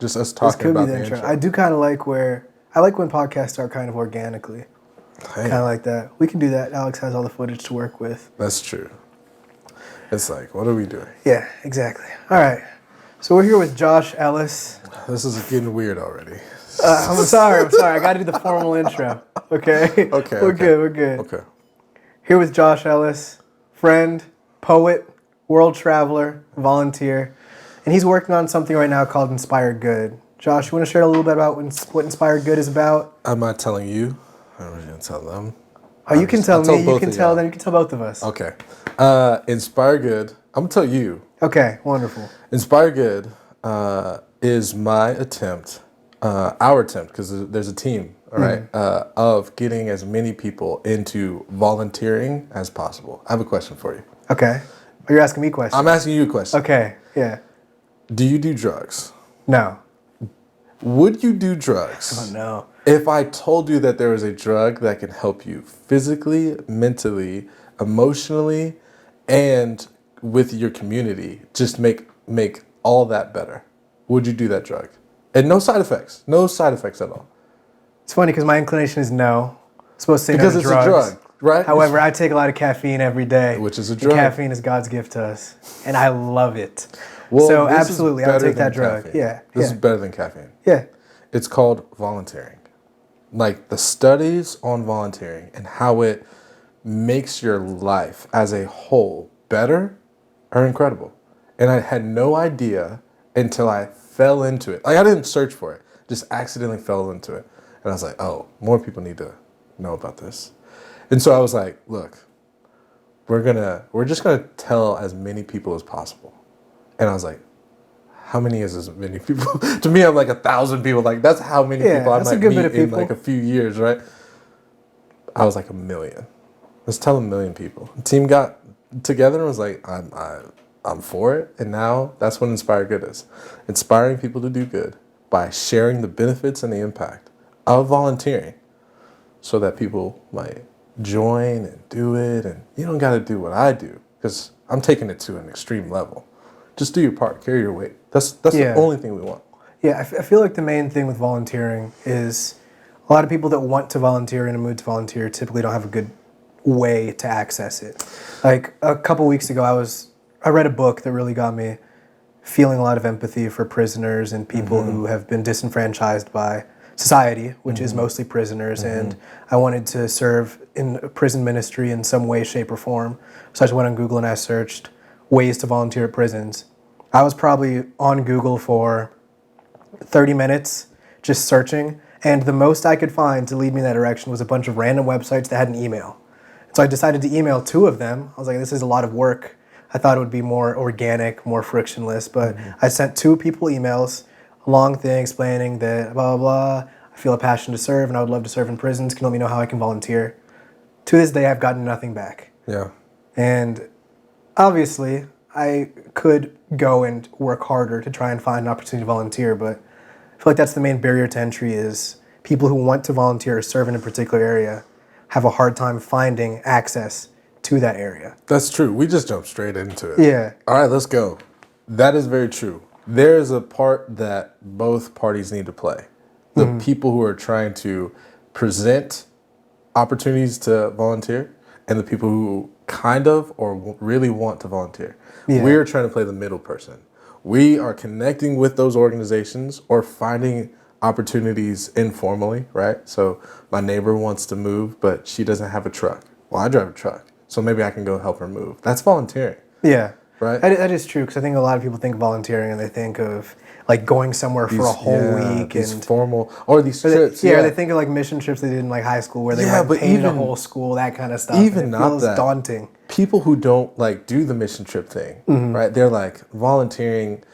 Just us This talking could be about the the intro. intro. I do kind of like I like when podcasts start kind of organically. Hey, Kind of like that. We can do that. Alex has all the footage to work with. that's true. It's like, what are we doing? Yeah, exactly. All right. So we're here with Josh Ellis. This is getting weird already. I'm sorry. I got to do the formal intro. Okay? Okay. We're good. Okay. Here with Josh Ellis, friend, poet, world traveler, volunteer. And he's working on something right now called Inspired Good. Josh, you want to share a little bit about what Inspired Good is about? I'm not telling you. I'm going to tell them. Oh, you can tell me, you both can of tell y'all. them, you can tell both of us. Okay. Inspire Good. I'm going to tell you. Okay, wonderful. Inspire Good is my attempt, our attempt, because there's a team, all right, of getting as many people into volunteering as possible. I have a question for you. Okay. Oh, you're asking me questions? I'm asking you a question. Okay, yeah. Do you do drugs? No. Would you do drugs? Oh, no. If I told you that there was a drug that can help you physically, mentally, emotionally, and with your community, just make all that better, would you do that drug? And no side effects at all. It's funny because my inclination is no. I'm supposed to say Because no it's to drugs. a drug, right? However, I take a lot of caffeine every day. Which is a and drug. caffeine is God's gift to us. And I love it. Well, so this is absolutely, I would better take that than drug. caffeine. Yeah. This is better than caffeine. Yeah. It's called volunteering. Like the studies on volunteering and how it makes your life as a whole better are incredible. And I had no idea until I fell into it. Like I didn't search for it, just accidentally fell into it. And I was like, oh, more people need to know about this. And so I was like, look, we're just gonna tell as many people as possible. And I was like, how many is as many people? To me, I'm like 1,000 people. Like that's how many people I that's might a good meet bit of in people. like a few years, right? I was like 1 million. Let's tell 1 million people. The team got together and was like, I'm for it. And now that's what Inspire Good is. Inspiring people to do good by sharing the benefits and the impact of volunteering so that people might join and do it. And you don't got to do what I do because I'm taking it to an extreme level. Just do your part, carry your weight. That's the only thing we want. Yeah, I feel like the main thing with volunteering is a lot of people that want to volunteer in a mood to volunteer typically don't have a good way to access it. Like a couple weeks ago, I read a book that really got me feeling a lot of empathy for prisoners and people who have been disenfranchised by society, which is mostly prisoners. And I wanted to serve in a prison ministry in some way, shape, or form. So I just went on Google and I searched ways to volunteer at prisons. I was probably on Google for 30 minutes just searching, and the most I could find to lead me in that direction was a bunch of random websites that had an email. So I decided to email 2 of them. I was like, this is a lot of work. I thought it would be more organic, more frictionless, but I sent 2 people emails, a long thing explaining that blah, blah, blah. I feel a passion to serve and I would love to serve in prisons. Can you let me know how I can volunteer? To this day, I've gotten nothing back. Yeah. And obviously, I could go and work harder to try and find an opportunity to volunteer, but I feel like that's the main barrier to entry is people who want to volunteer or serve in a particular area have a hard time finding access to that area. That's true. We just jumped straight into it. Yeah. All right, let's go. That is very true. There is a part that both parties need to play. The people who are trying to present opportunities to volunteer and the people who kind of or really want to volunteer. Yeah. We're trying to play the middle person. We are connecting with those organizations or finding opportunities informally, right? So my neighbor wants to move, but she doesn't have a truck. Well, I drive a truck, so maybe I can go help her move. That's volunteering. Yeah. Right? That is true, because I think a lot of people think volunteering and they think of like going somewhere for a whole week these and formal or these trips. Or they think of like mission trips they did in like high school where they went painted a whole school, that kind of stuff. Even and it not feels that daunting. People who don't like do the mission trip thing, right? They're like volunteering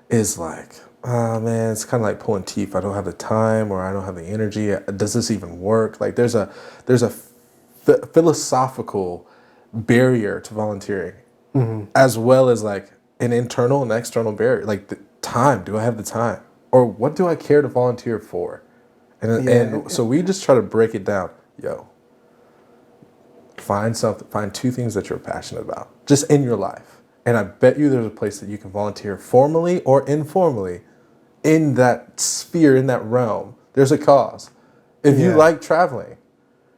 is like, oh man, it's kind of like pulling teeth. I don't have the time or I don't have the energy. Does this even work? Like there's a philosophical barrier to volunteering, as well as like an internal and external barrier. Like the time, do I have the time? Or what do I care to volunteer for? And so we just try to break it down. Yo, find 2 things that you're passionate about, just in your life. And I bet you there's a place that you can volunteer formally or informally in that sphere, in that realm, there's a cause. If you Yeah. like traveling,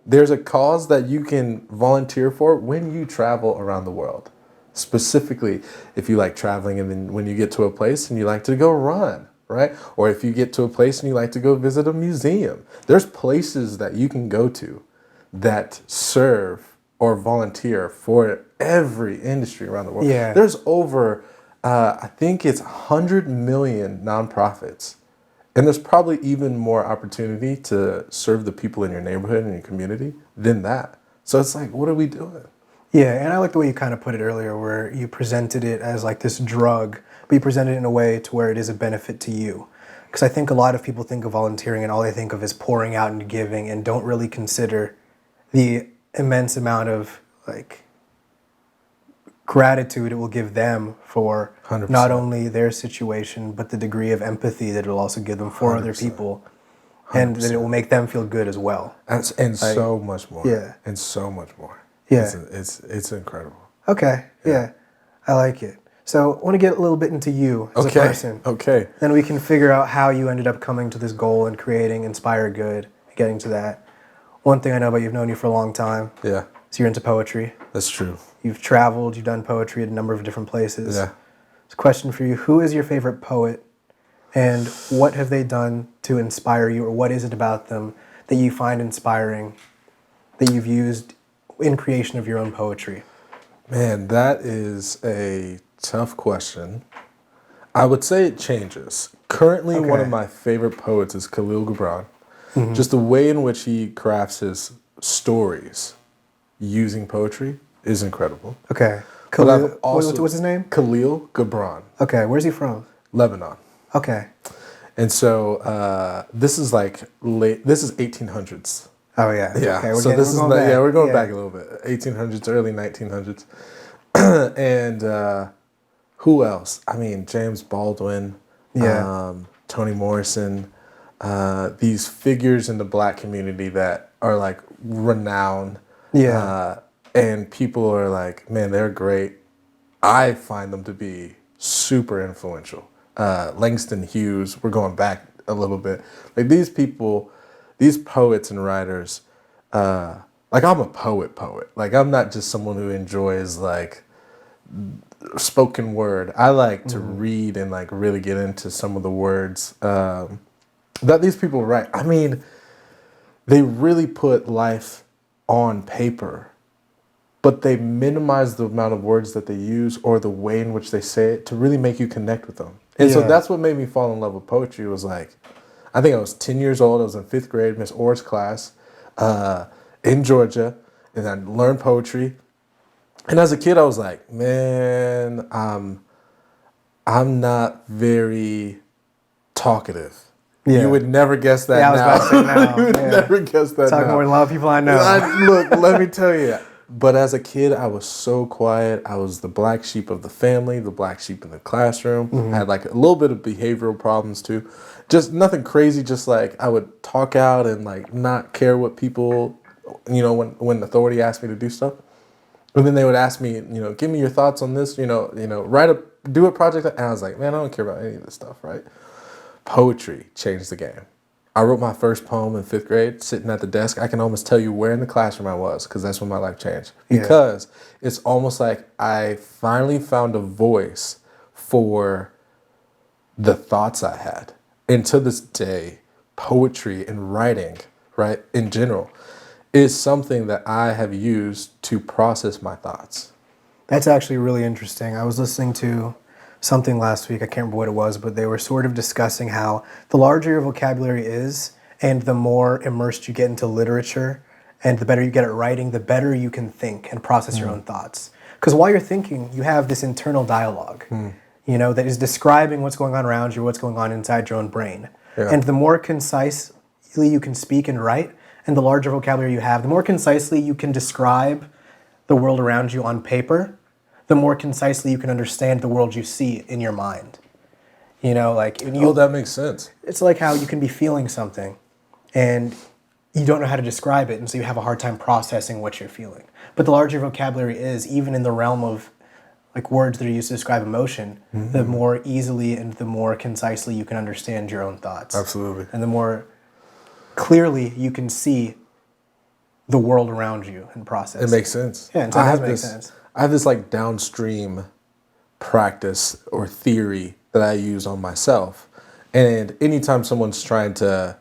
there's a cause that you can volunteer for when you travel around the world. Specifically, if you like traveling and then when you get to a place and you like to go run, right? Or if you get to a place and you like to go visit a museum, there's places that you can go to that serve or volunteer for every industry around the world. Yeah. There's over, I think it's 100 million nonprofits. And there's probably even more opportunity to serve the people in your neighborhood and your community than that. So it's like, what are we doing? Yeah, and I like the way you kind of put it earlier, where you presented it as like this drug, but you presented it in a way to where it is a benefit to you. Because I think a lot of people think of volunteering and all they think of is pouring out and giving, and don't really consider the immense amount of like gratitude it will give them for 100%. not only their situation, but the degree of empathy that it will also give them for other 100%. people, and that it will make them feel good as well. And so much more. Yeah. And so much more. Yeah. It's incredible. Okay, yeah, I like it. So I want to get a little bit into you as a person. Okay. Then we can figure out how you ended up coming to this goal and creating Inspire Good, getting to that. One thing I know about you, I've known you for a long time. Yeah. So you're into poetry. That's true. You've traveled, you've done poetry at a number of different places. Yeah. It's a question for you. Who is your favorite poet, and what have they done to inspire you, or what is it about them that you find inspiring that you've used in creation of your own poetry? Man, that is a tough question. I would say it changes. Currently, one of Okay. my favorite poets is Khalil Gibran. Just the way in which he crafts his stories using poetry is incredible. Okay. But I've Khalil, also- what's his name? Khalil Gibran, Okay, where's he from? Lebanon. Okay. And so this is like late. This is 1800s. Oh yeah. Yeah. Okay, So this is going not, back. yeah, we're going Yeah. back a little bit. 1800s, early 1900s. And who else? I mean, James Baldwin. Yeah. Toni Morrison. These figures in the Black community that are like renowned. Yeah. And people are like, man, they're great. I find them to be super influential. Langston Hughes, we're going back a little bit. Like these people, these poets and writers, like I'm a poet. Like I'm not just someone who enjoys like spoken word. I like to read and like really get into some of the words that these people write. I mean, they really put life on paper, but they minimize the amount of words that they use or the way in which they say it to really make you connect with them. And so Yeah. that's what made me fall in love with poetry. Was like, I think I was 10 years old. I was in 5th grade, Miss Orr's class in Georgia, and I learned poetry. And as a kid, I was like, man, I'm not very talkative. Yeah. You would never guess that Yeah, I was now. about to say now, You would yeah. never guess that Talking now. more than a lot of people I know. Look, let me tell you. But as a kid, I was so quiet. I was the black sheep of the family, the black sheep in the classroom. I had like a little bit of behavioral problems too. Just nothing crazy. Just like I would talk out and like not care what people, when authority asked me to do stuff. And then they would ask me, give me your thoughts on this, do a project. And I was like, man, I don't care about any of this stuff, right? Poetry changed the game. I wrote my first poem in 5th grade, sitting at the desk. I can almost tell you where in the classroom I was, because that's when my life changed. Yeah. Because it's almost like I finally found a voice for the thoughts I had. And to this day, poetry and writing, right, in general, is something that I have used to process my thoughts. That's actually really interesting. I was listening to something last week, I can't remember what it was, but they were sort of discussing how the larger your vocabulary is and the more immersed you get into literature and the better you get at writing, the better you can think and process your own thoughts. Because while you're thinking, you have this internal dialogue, that is describing what's going on around you, what's going on inside your own brain. Yeah. And the more concisely you can speak and write, and the larger vocabulary you have, the more concisely you can describe the world around you on paper, the more concisely you can understand the world you see in your mind. That makes sense. It's like how you can be feeling something and you don't know how to describe it, and so you have a hard time processing what you're feeling. But the larger your vocabulary is, even in the realm of like words that are used to describe emotion, the more easily and the more concisely you can understand your own thoughts. Absolutely. And the more clearly you can see the world around you and process. It makes sense. Yeah, and so it does make sense. I have this like downstream practice or theory that I use on myself. And anytime someone's trying to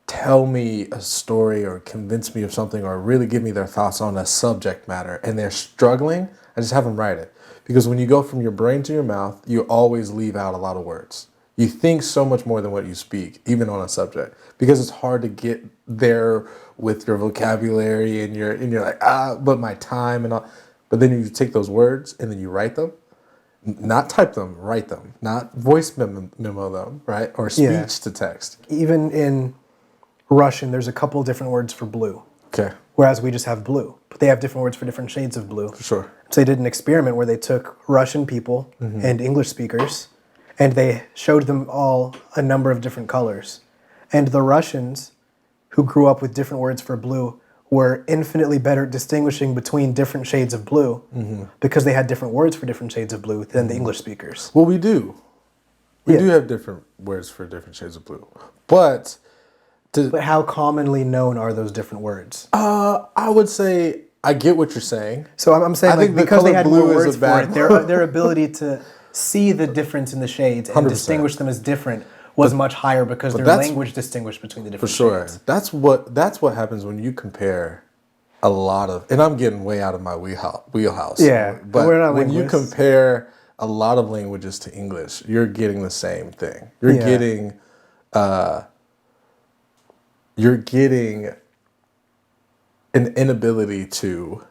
tell me a story or convince me of something or really give me their thoughts on a subject matter and they're struggling, I just have them write it. Because when you go from your brain to your mouth, you always leave out a lot of words. You think so much more than what you speak, even on a subject, because it's hard to get there with your vocabulary and you're like, but my time and all. But then you take those words and then you write them, not type them, write them, not voice memo them, right? Or speech to text. Even in Russian, there's a couple different words for blue. Okay. Whereas we just have blue. But they have different words for different shades of blue. For sure. So they did an experiment where they took Russian people and English speakers and they showed them all a number of different colors. And the Russians, who grew up with different words for blue, were infinitely better at distinguishing between different shades of blue because they had different words for different shades of blue than the English speakers. Well, we do. We do have different words for different shades of blue. But how commonly known are those different words? I would say I get what you're saying. So I'm saying, I like, think the because they color had blue more is words a for bad it, their ability to see the difference in the shades and 100%. distinguish them as different was much higher because their language distinguished between the different shades. That's what happens when you compare a lot of, and I'm getting way out of my wheelhouse. Yeah, but we're not when you linguists. compare a lot of languages to English, you're getting the same thing. You're getting an inability to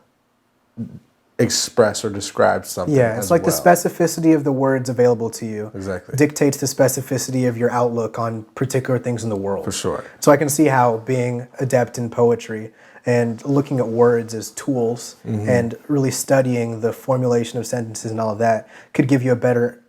express or describe something. Yeah, it's like the specificity of the words available to you dictates the specificity of your outlook on particular things in the world. For sure. So I can see how being adept in poetry and looking at words as tools and really studying the formulation of sentences and all of that could give you a better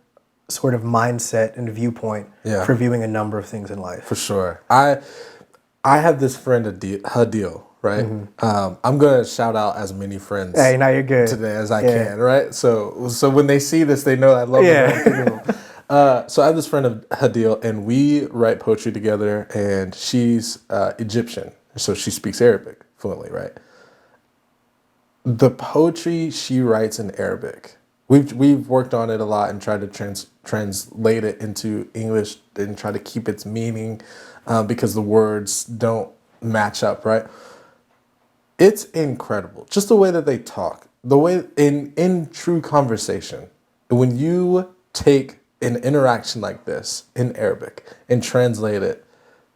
sort of mindset and viewpoint for viewing a number of things in life. For sure. I have this friend, Hadil, right? I'm going to shout out as many friends now you're good. today as I can, right? So when they see this, they know I love them. So I have this friend of Hadil, and we write poetry together, and she's Egyptian, so she speaks Arabic fluently, right? The poetry she writes in Arabic, we've worked on it a lot and tried to translate it into English and try to keep its meaning because the words don't match up, right? It's incredible. Just the way that they talk, the way in true conversation, when you take an interaction like this in Arabic and translate it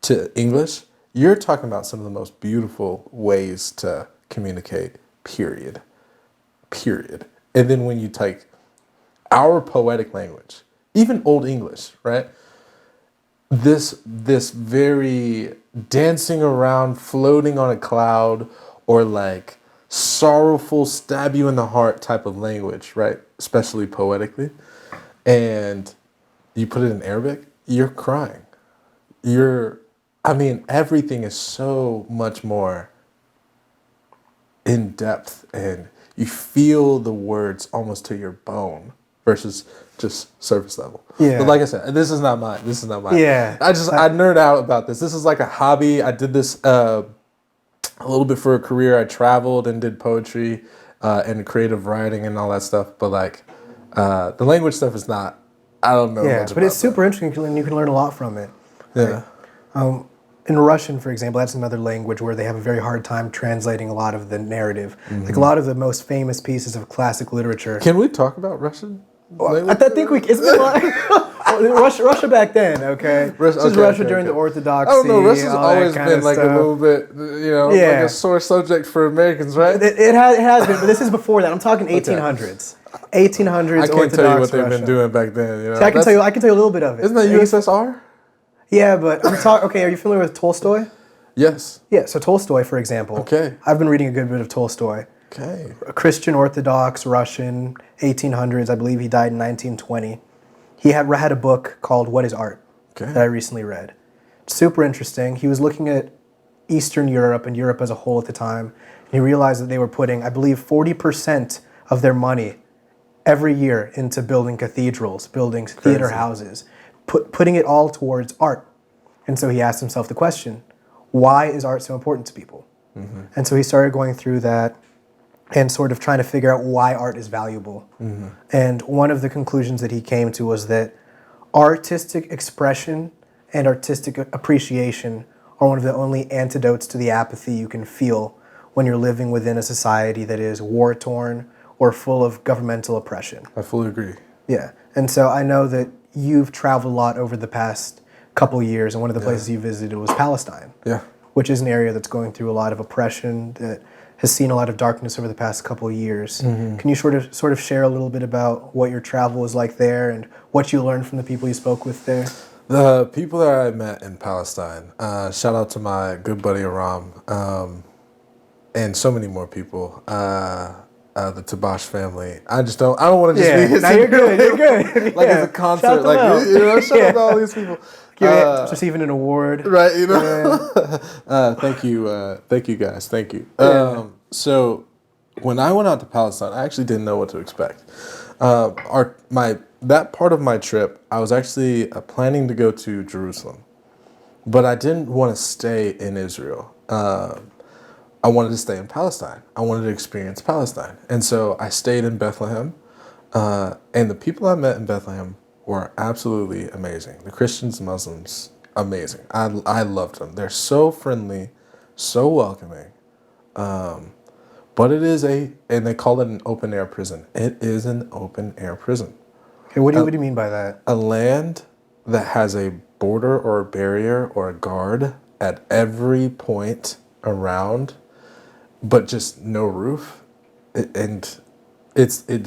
to English, you're talking about some of the most beautiful ways to communicate, period. And then when you take our poetic language, even Old English, right? This very dancing around, floating on a cloud, or like sorrowful, stab you in the heart type of language, right? Especially poetically. And you put it in Arabic, you're crying. Everything is so much more in depth and you feel the words almost to your bone versus just surface level. Yeah. But like I said, this is not mine. Yeah. I nerd out about this. This is like a hobby. I did this a little bit for a career. I traveled and did poetry and creative writing and all that stuff. But like the language stuff is not, I don't know much but it's super interesting and you can learn a lot from it. Yeah. In Russian, for example, that's another language where they have a very hard time translating a lot of the narrative. Like a lot of the most famous pieces of classic literature. Can we talk about Russian? I think it's been like Russia back then, okay? Russia during the Orthodoxy. I don't know, Russia's always been like stuff. a little bit, like a sore subject for Americans, right? It has been, but this is before that. I'm talking 1800s. 1800s I can't Orthodox tell you what they've Russia. been doing back then. See, I can tell you a little bit of it. Isn't that USSR? Yeah, but I'm talking. Okay, are you familiar with Tolstoy? Yes. Yeah, so Tolstoy, for example. Okay. I've been reading a good bit of Tolstoy. Okay. A Christian Orthodox Russian, 1800s. I believe he died in 1920. He had a book called What is Art that I recently read. Super interesting. He was looking at Eastern Europe and Europe as a whole at the time. And he realized that they were putting, I believe, 40% of their money every year into building cathedrals, building theater houses, putting it all towards art. And so he asked himself the question, why is art so important to people? Mm-hmm. And so he started going through that and sort of trying to figure out why art is valuable. Mm-hmm. And one of the conclusions that he came to was that artistic expression and artistic appreciation are one of the only antidotes to the apathy you can feel when you're living within a society that is war-torn or full of governmental oppression. I fully agree. Yeah. And so I know that you've traveled a lot over the past couple years, and one of the places you visited was Palestine. Yeah. Which is an area that's going through a lot of oppression, that has seen a lot of darkness over the past couple of years. Mm-hmm. Can you sort of share a little bit about what your travel was like there and what you learned from the people you spoke with there? The people that I met in Palestine, shout out to my good buddy Aram, and so many more people, the Tabash family. I don't want to just be now you're good, you're good. Like it's a concert, like, shout out to all these people. Receiving an award. Right, thank you guys, thank you. So when I went out to Palestine, I actually didn't know what to expect. That part of my trip, I was actually planning to go to Jerusalem, but I didn't want to stay in Israel. I wanted to stay in Palestine. I wanted to experience Palestine. And so I stayed in Bethlehem, and the people I met in Bethlehem were absolutely amazing. The Christians, Muslims, amazing. I loved them. They're so friendly, so welcoming. But it is and they call it an open air prison. It is an open air prison. Okay, what do you mean by that? A land that has a border or a barrier or a guard at every point around, but just no roof, and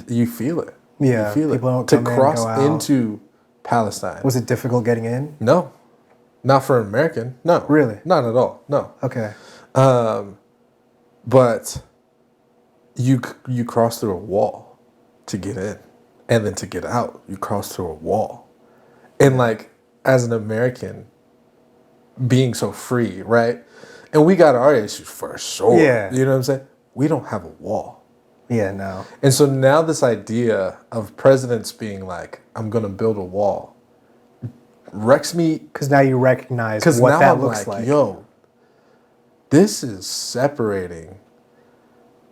you feel it. Yeah, you feel people it. don't To come cross in, go out. into Palestine. Was it difficult getting in? No, not for an American. No, really, not at all. No. Okay. But you cross through a wall to get in, and then to get out, you cross through a wall, and like as an American, being so free, right? And we got our issues for sure. Yeah. You know what I'm saying? We don't have a wall. Yeah, no. And so now this idea of presidents being like, I'm going to build a wall, wrecks me. Because now you recognize what now that I'm looks like. Yo, this is separating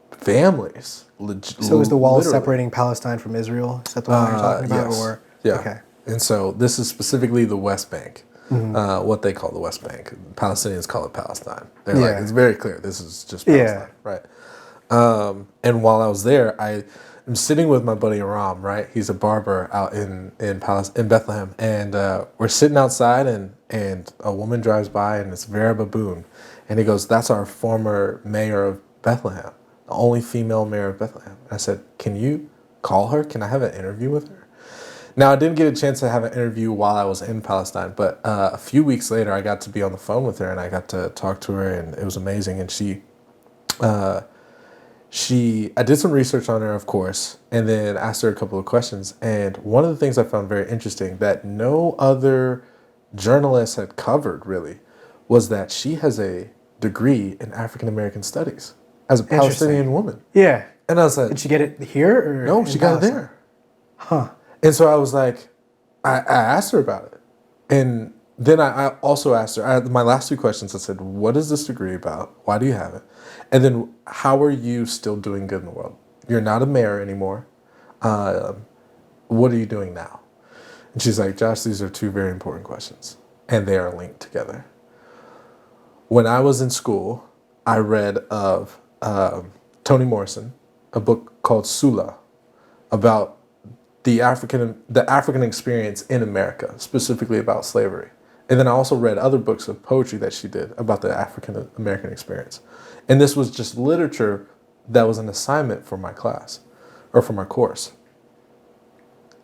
families. So is the wall literally separating Palestine from Israel? Is that the one you're talking about? Yes. Or? Yeah. Okay. And so this is specifically the West Bank. Mm-hmm. What they call the West Bank. Palestinians call it Palestine. They're like, it's very clear. This is just Palestine, right? And while I was there, I am sitting with my buddy Aram, right? He's a barber out in Bethlehem. And we're sitting outside and a woman drives by and it's Vera Baboon. And he goes, that's our former mayor of Bethlehem, the only female mayor of Bethlehem. And I said, can you call her? Can I have an interview with her? Now, I didn't get a chance to have an interview while I was in Palestine, but a few weeks later, I got to be on the phone with her, and I got to talk to her, and it was amazing. And I did some research on her, of course, and then asked her a couple of questions. And one of the things I found very interesting that no other journalist had covered, really, was that she has a degree in African American studies as a Palestinian woman. Yeah. And I was like, did she get it here? Or no, she got it there. Huh. And so I was like, I asked her about it. And then I also asked her, my last two questions, I said, what is this degree about? Why do you have it? And then how are you still doing good in the world? You're not a mayor anymore. What are you doing now? And she's like, Josh, these are two very important questions. And they are linked together. When I was in school, I read of Toni Morrison, a book called Sula, about the African experience in America, specifically about slavery. And then I also read other books of poetry that she did about the African American experience. And this was just literature that was an assignment for my class or for my course.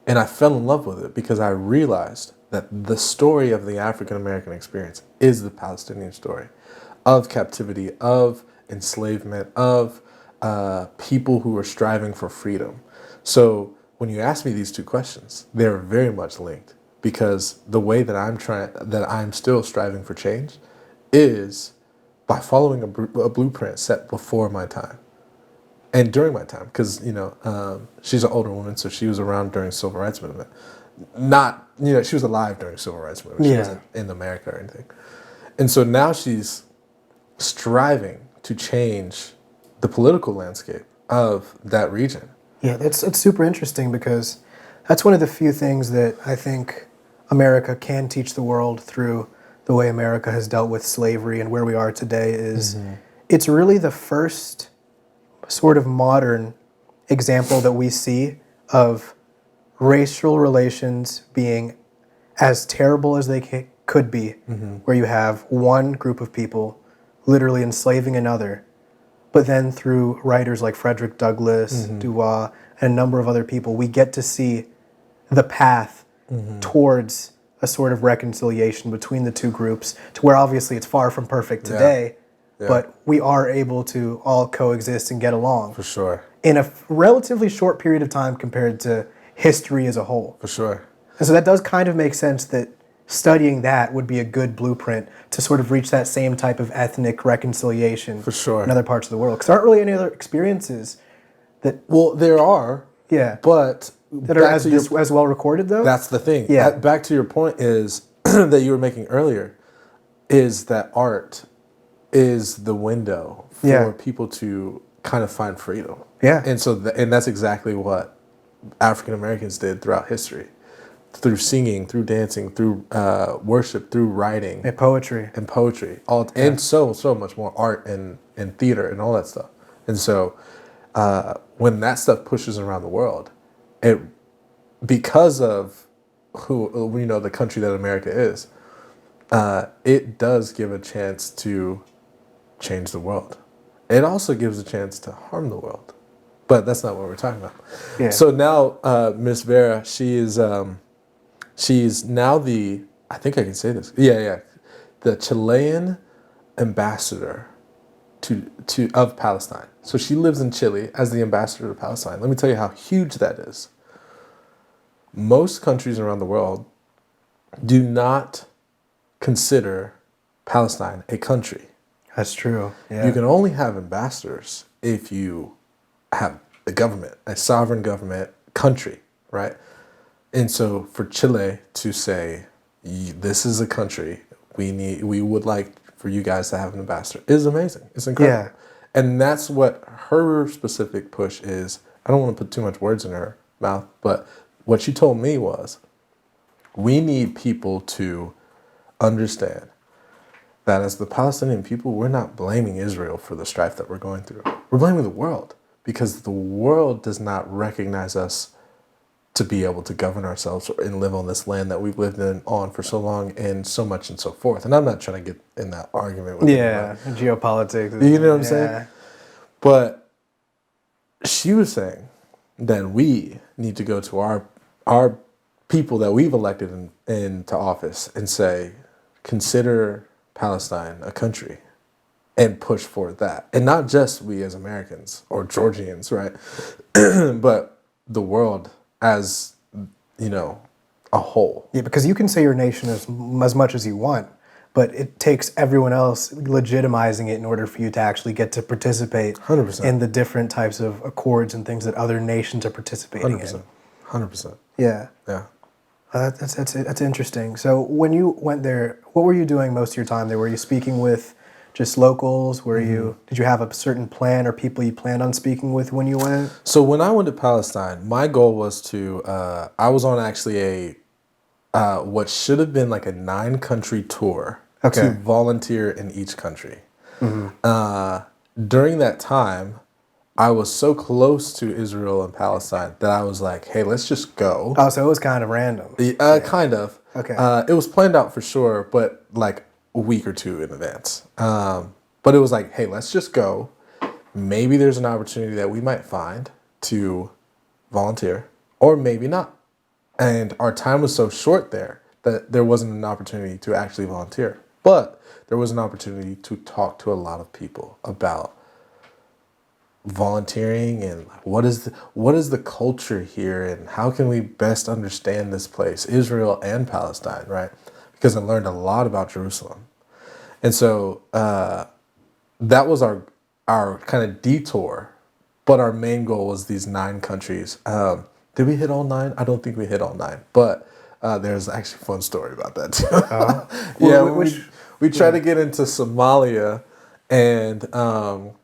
And I fell in love with it because I realized that the story of the African American experience is the Palestinian story of captivity, of enslavement, of people who were striving for freedom. So when you ask me these two questions, they're very much linked because the way that I'm still striving for change is by following a blueprint set before my time. and during my time, because she's an older woman, so she was around during civil rights movement. Not she was alive during civil rights movement. She wasn't in America or anything. And so now she's striving to change the political landscape of that region. Yeah, it's super interesting because that's one of the few things that I think America can teach the world through the way America has dealt with slavery and where we are today is it's really the first sort of modern example that we see of racial relations being as terrible as they could be, where you have one group of people literally enslaving another, but then through writers like Frederick Douglass, Dubois, and a number of other people, we get to see the path towards a sort of reconciliation between the two groups, to where obviously it's far from perfect today, but we are able to all coexist and get along. For sure. In a relatively short period of time compared to history as a whole. For sure. And so that does kind of make sense that studying that would be a good blueprint to sort of reach that same type of ethnic reconciliation For sure. in other parts of the world. Because there aren't really any other experiences that... Well, there are. Yeah. But... That are as well recorded, though? That's the thing. Yeah. Back to your point is that you were making earlier, is that art is the window for people to kind of find freedom. Yeah. And so, and that's exactly what African Americans did throughout history, through singing, through dancing, through worship, through writing, And poetry. and so much more, art and theater and all that stuff. And so, when that stuff pushes around the world, it, because of the country that America is, it does give a chance to change the world. It also gives a chance to harm the world, but that's not what we're talking about. Yeah. So now, Miss Vera, she's now the, I think I can say this, the Chilean ambassador of Palestine. So she lives in Chile as the ambassador to Palestine. Let me tell you how huge that is. Most countries around the world do not consider Palestine a country. That's true. Yeah. You can only have ambassadors if you have a government, a sovereign government country, right? And so for Chile to say, this is a country, we would like for you guys to have an ambassador is amazing. It's incredible. Yeah. And that's what her specific push is. I don't want to put too much words in her mouth, but what she told me was, we need people to understand that as the Palestinian people, we're not blaming Israel for the strife that we're going through. We're blaming the world, because the world does not recognize us to be able to govern ourselves and live on this land that we've lived on for so long, and so much and so forth. And I'm not trying to get in that argument with geopolitics. You know what I'm saying? But she was saying that we need to go to our people that we've elected into office and say, consider Palestine a country, and push for that. And not just we as Americans or Georgians, right? But the world as, a whole. Yeah, because you can say your nation as much as you want, but it takes everyone else legitimizing it in order for you to actually get to participate 100%. in the different types of accords and things that other nations are participating 100%. in. 100%. Yeah. Yeah. That's interesting. So when you went there, what were you doing most of your time there? Were you speaking with just locals? Did you have a certain plan or people you planned on speaking with when you went? So when I went to Palestine, my goal was to, I was on actually what should have been like a 9-country tour to volunteer in each country. During that time, I was so close to Israel and Palestine that I was like, hey, let's just go. Oh, so it was kind of random. Kind of. Okay. It was planned out for sure, but like a week or two in advance. But it was like, hey, let's just go. Maybe there's an opportunity that we might find to volunteer, or maybe not. And our time was so short there that there wasn't an opportunity to actually volunteer. But there was an opportunity to talk to a lot of people about volunteering and what is the culture here, and how can we best understand this place, Israel and Palestine, right? Because I learned a lot about Jerusalem. And so that was our kind of detour but our main goal was these 9 countries. Did we hit all 9? I don't think we hit all 9, but there's actually a fun story about that too. Yeah, we tried to get into Somalia, and I'm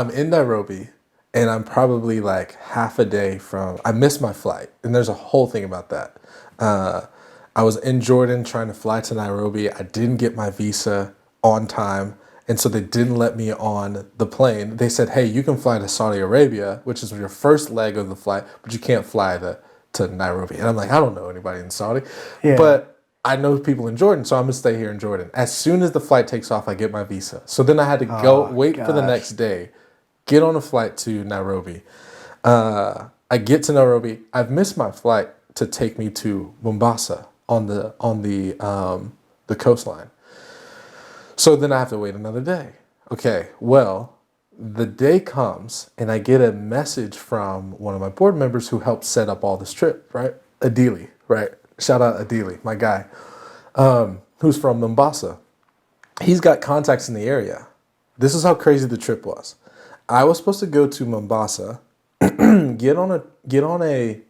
in Nairobi, and I'm probably like half a day from. I missed my flight, and there's a whole thing about that. I was in Jordan trying to fly to Nairobi. I didn't get my visa on time, and so they didn't let me on the plane. They said, "Hey, you can fly to Saudi Arabia, which is your first leg of the flight, but you can't fly to Nairobi." And I'm like, I don't know anybody in Saudi, but I know people in Jordan, so I'm gonna stay here in Jordan. As soon as the flight takes off, I get my visa. So then I had to wait for the next day, get on a flight to Nairobi. I get to Nairobi. I've missed my flight to take me to Mombasa on the coastline. So then I have to wait another day. Okay, well, the day comes and I get a message from one of my board members who helped set up all this trip, right? Adili, right? Shout out Adili, my guy, who's from Mombasa. He's got contacts in the area. This is how crazy the trip was. I was supposed to go to Mombasa, get on a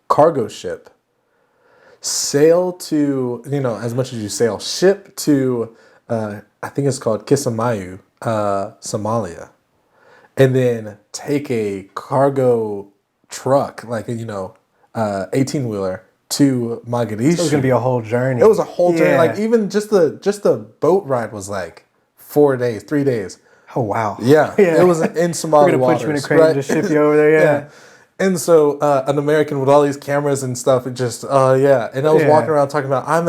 cargo ship, sail to, as much as you sail, ship to, I think it's called Kismayu, Somalia, and then take a cargo truck, like 18-wheeler to Mogadishu. So it was gonna be a whole journey. It was a whole journey. Like even just the boat ride was like 3 days. Oh wow. Yeah. It was in Somali We're gonna put you in a crate and just ship you over there. Yeah. And so an American with all these cameras and stuff, it just and I was walking around talking about I'm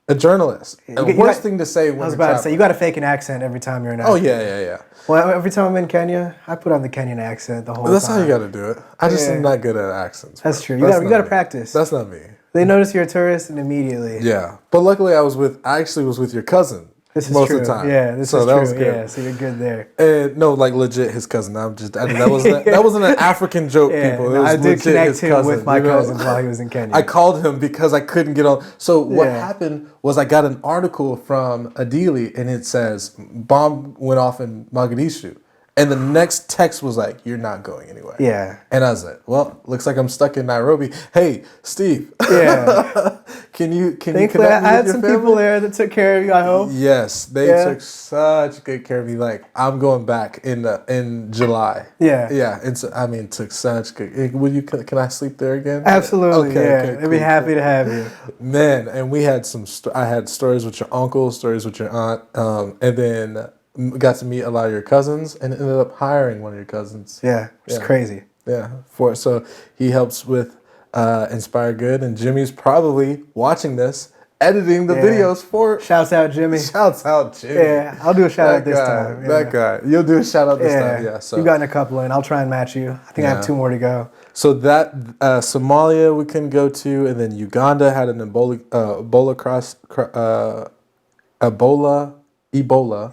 a journalist. The worst thing to say when I was about to say, you got to fake an accent every time you're in Africa. Oh, yeah. Well, every time I'm in Kenya, I put on the Kenyan accent the whole time. That's how you got to do it. I just am not good at accents. That's true. You got to practice. That's not me. They notice you're a tourist and immediately. Yeah. But luckily I actually was with your cousin. This is most true. of the time. Yeah, this is that true. Was good. Yeah, so you're good there. And no, like legit his cousin. That wasn't an African joke, people. It was I did connect him cousin, with my cousins while he was in Kenya. I called him because I couldn't get on. So what happened was I got an article from Adili and it says bomb went off in Mogadishu. And the next text was like, "You're not going anywhere." Yeah. And I was like, "Well, looks like I'm stuck in Nairobi." Hey, Steve. Yeah. Can you Thankfully, connect me I had with some your people there that took care of you, I hope. Yes, they took such good care of me. Like I'm going back in July. Yeah. Yeah. It's took such good. Will you? Can I sleep there again? Absolutely. Okay. Yeah. Okay, They'd be happy to have you. Man, and we had I had stories with your uncle, stories with your aunt, and then got to meet a lot of your cousins, and ended up hiring one of your cousins. Yeah. It's crazy. Yeah. So he helps with Inspire Good, and Jimmy's probably watching this, editing the videos for. Shouts out, Jimmy. Shouts out, Jimmy. Yeah, I'll do a shout out this time. That guy. You'll do a shout out this time. Yeah. So you've gotten a couple in. I'll try and match you. I think I have 2 more to go. So that Somalia we couldn't go to, and then Uganda had an Ebola.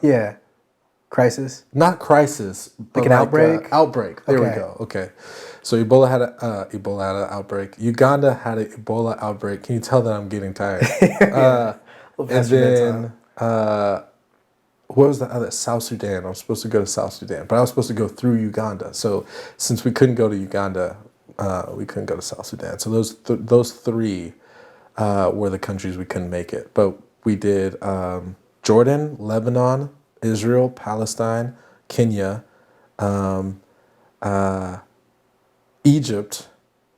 Yeah. Crisis? Not crisis, but like an outbreak? Outbreak. There we go. Okay. So Ebola had an outbreak. Uganda had an Ebola outbreak. Can you tell that I'm getting tired? And then what was the other? South Sudan. I'm supposed to go to South Sudan, but I was supposed to go through Uganda. So since we couldn't go to Uganda, we couldn't go to South Sudan. So those 3 were the countries we couldn't make it. But we did Jordan, Lebanon, Israel, Palestine, Kenya, Egypt,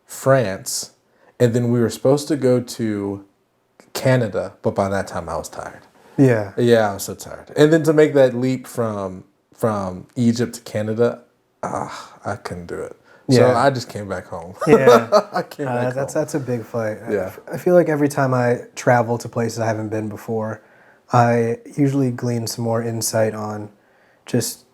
France, and then we were supposed to go to Canada, but by that time I was tired. Yeah. Yeah, I was so tired. And then to make that leap from Egypt to Canada, I couldn't do it. So I just came back home. Yeah. I came back home. That's a big flight. Yeah. I feel like every time I travel to places I haven't been before, I usually glean some more insight on just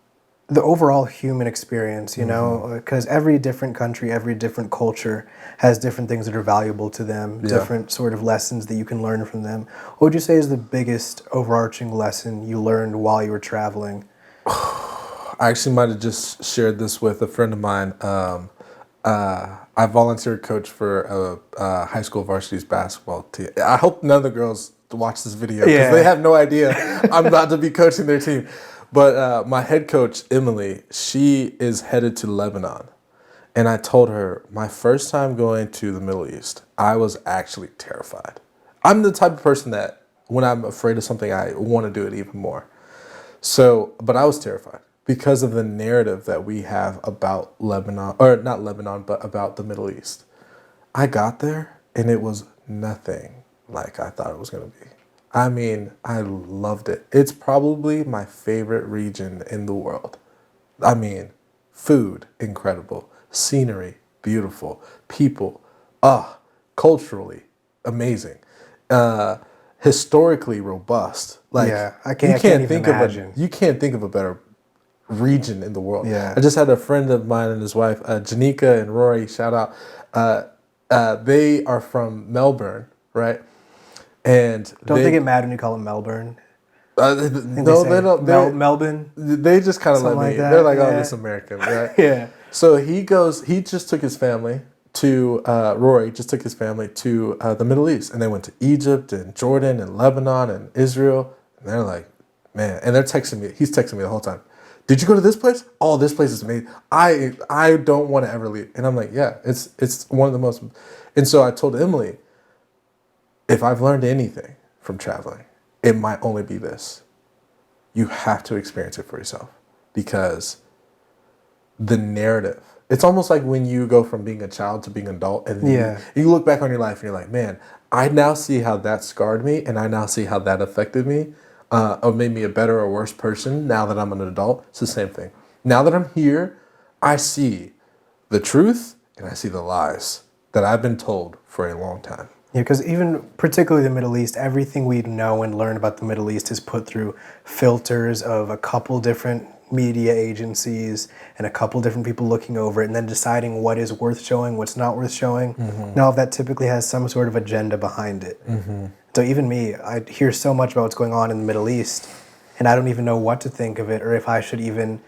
the overall human experience, because every different country, every different culture has different things that are valuable to them, different sort of lessons that you can learn from them. What would you say is the biggest overarching lesson you learned while you were traveling? I actually might have just shared this with a friend of mine. I volunteer coach for a high school varsity's basketball team. I hope none of the girls watch this video because they have no idea I'm about to be coaching their team. But my head coach, Emily, she is headed to Lebanon. And I told her my first time going to the Middle East, I was actually terrified. I'm the type of person that when I'm afraid of something, I want to do it even more. So, but I was terrified because of the narrative that we have about Lebanon, or not Lebanon, but about the Middle East. I got there and it was nothing like I thought it was going to be. I mean, I loved it. It's probably my favorite region in the world. I mean, food, incredible. Scenery, beautiful. People, culturally, amazing. Historically robust. Like, Yeah, I can't even imagine. You can't think of a better region in the world. Yeah. I just had a friend of mine and his wife, Janika and Rory, shout out. They are from Melbourne, right? And Don't they get mad when you call it Melbourne? no, they don't. Melbourne. They just kind of let Something me. like that, They're like, "Oh, yeah. this American, right?" Yeah. So he goes. He just took his family to Rory. Just took his family to the Middle East, and they went to Egypt and Jordan and Lebanon and Israel. And they're like, "Man!" And they're texting me. He's texting me the whole time. Did you go to this place? Oh, this place is amazing. I don't want to ever leave. And I'm like, yeah, it's one of the most. And so I told Emily, if I've learned anything from traveling, it might only be this. You have to experience it for yourself because the narrative, it's almost like when you go from being a child to being an adult and you look back on your life and you're like, man, I now see how that scarred me and I now see how that affected me or made me a better or worse person now that I'm an adult. It's the same thing. Now that I'm here, I see the truth and I see the lies that I've been told for a long time. Yeah, because even particularly the Middle East, everything we know and learn about the Middle East is put through filters of a couple different media agencies and a couple different people looking over it and then deciding what is worth showing, what's not worth showing. Now, that typically has some sort of agenda behind it. So even me, I hear so much about what's going on in the Middle East, and I don't even know what to think of it or if I should even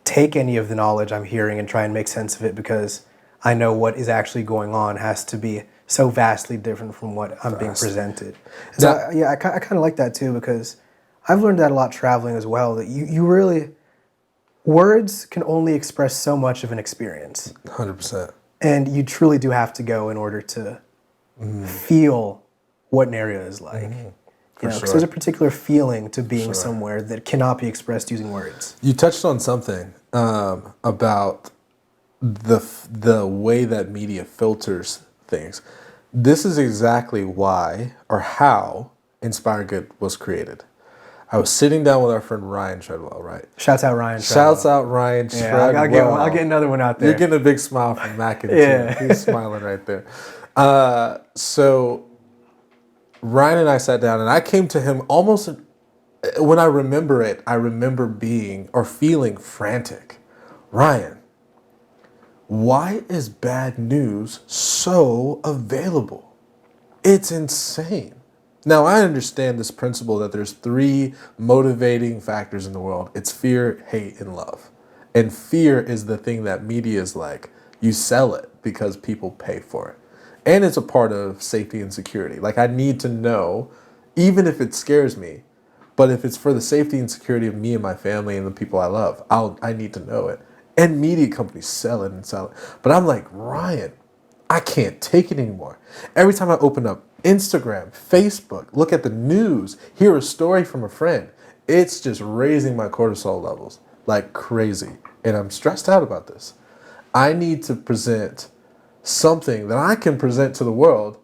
take any of the knowledge I'm hearing and try and make sense of it because I know what is actually going on has to be so vastly different from what I'm being presented. So I kind of like that too because I've learned that a lot traveling as well, that you really, words can only express so much of an experience. 100%. And you truly do have to go in order to feel what an area is like. Because there's a particular feeling to being somewhere that cannot be expressed using words. You touched on something about the way that media filters things. This is exactly why or how Inspire Good was created. I was sitting down with our friend Ryan Treadwell, right? Shouts out Ryan Shouts out Ryan Treadwell. I'll get another one out there. You're getting a big smile from Mac and Tim. He's smiling right there. So Ryan and I sat down and I came to him almost, when I remember it, I remember being or feeling frantic. Ryan, why is bad news so available? It's insane. Now, I understand this principle that there's 3 motivating factors in the world. It's fear, hate, and love. And fear is the thing that media is like. You sell it because people pay for it. And it's a part of safety and security. Like, I need to know, even if it scares me, but if it's for the safety and security of me and my family and the people I love, I need to know it. And media companies sell it and sell it. But I'm like, Ryan, I can't take it anymore. Every time I open up Instagram, Facebook, look at the news, hear a story from a friend, it's just raising my cortisol levels like crazy. And I'm stressed out about this. I need to present something that I can present to the world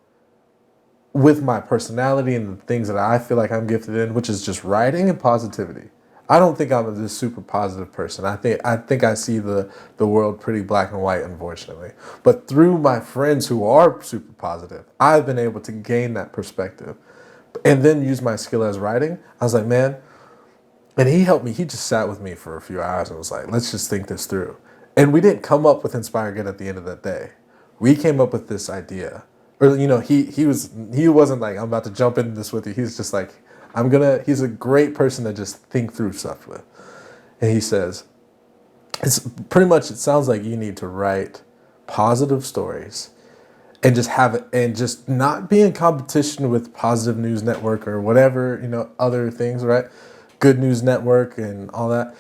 with my personality and the things that I feel like I'm gifted in, which is just writing and positivity. I don't think I'm this super positive person. I think I see the world pretty black and white, unfortunately. But through my friends who are super positive, I've been able to gain that perspective and then use my skill as writing. I was like, man, and he helped me. He just sat with me for a few hours and was like, let's just think this through. And we didn't come up with Inspire Good at the end of that day. We came up with this idea. Or, he wasn't like, I'm about to jump into this with you. He's just like, he's a great person to just think through stuff with. And he says, it sounds like you need to write positive stories and just have it and just not be in competition with Positive News Network or whatever, other things, right? Good News Network and all that,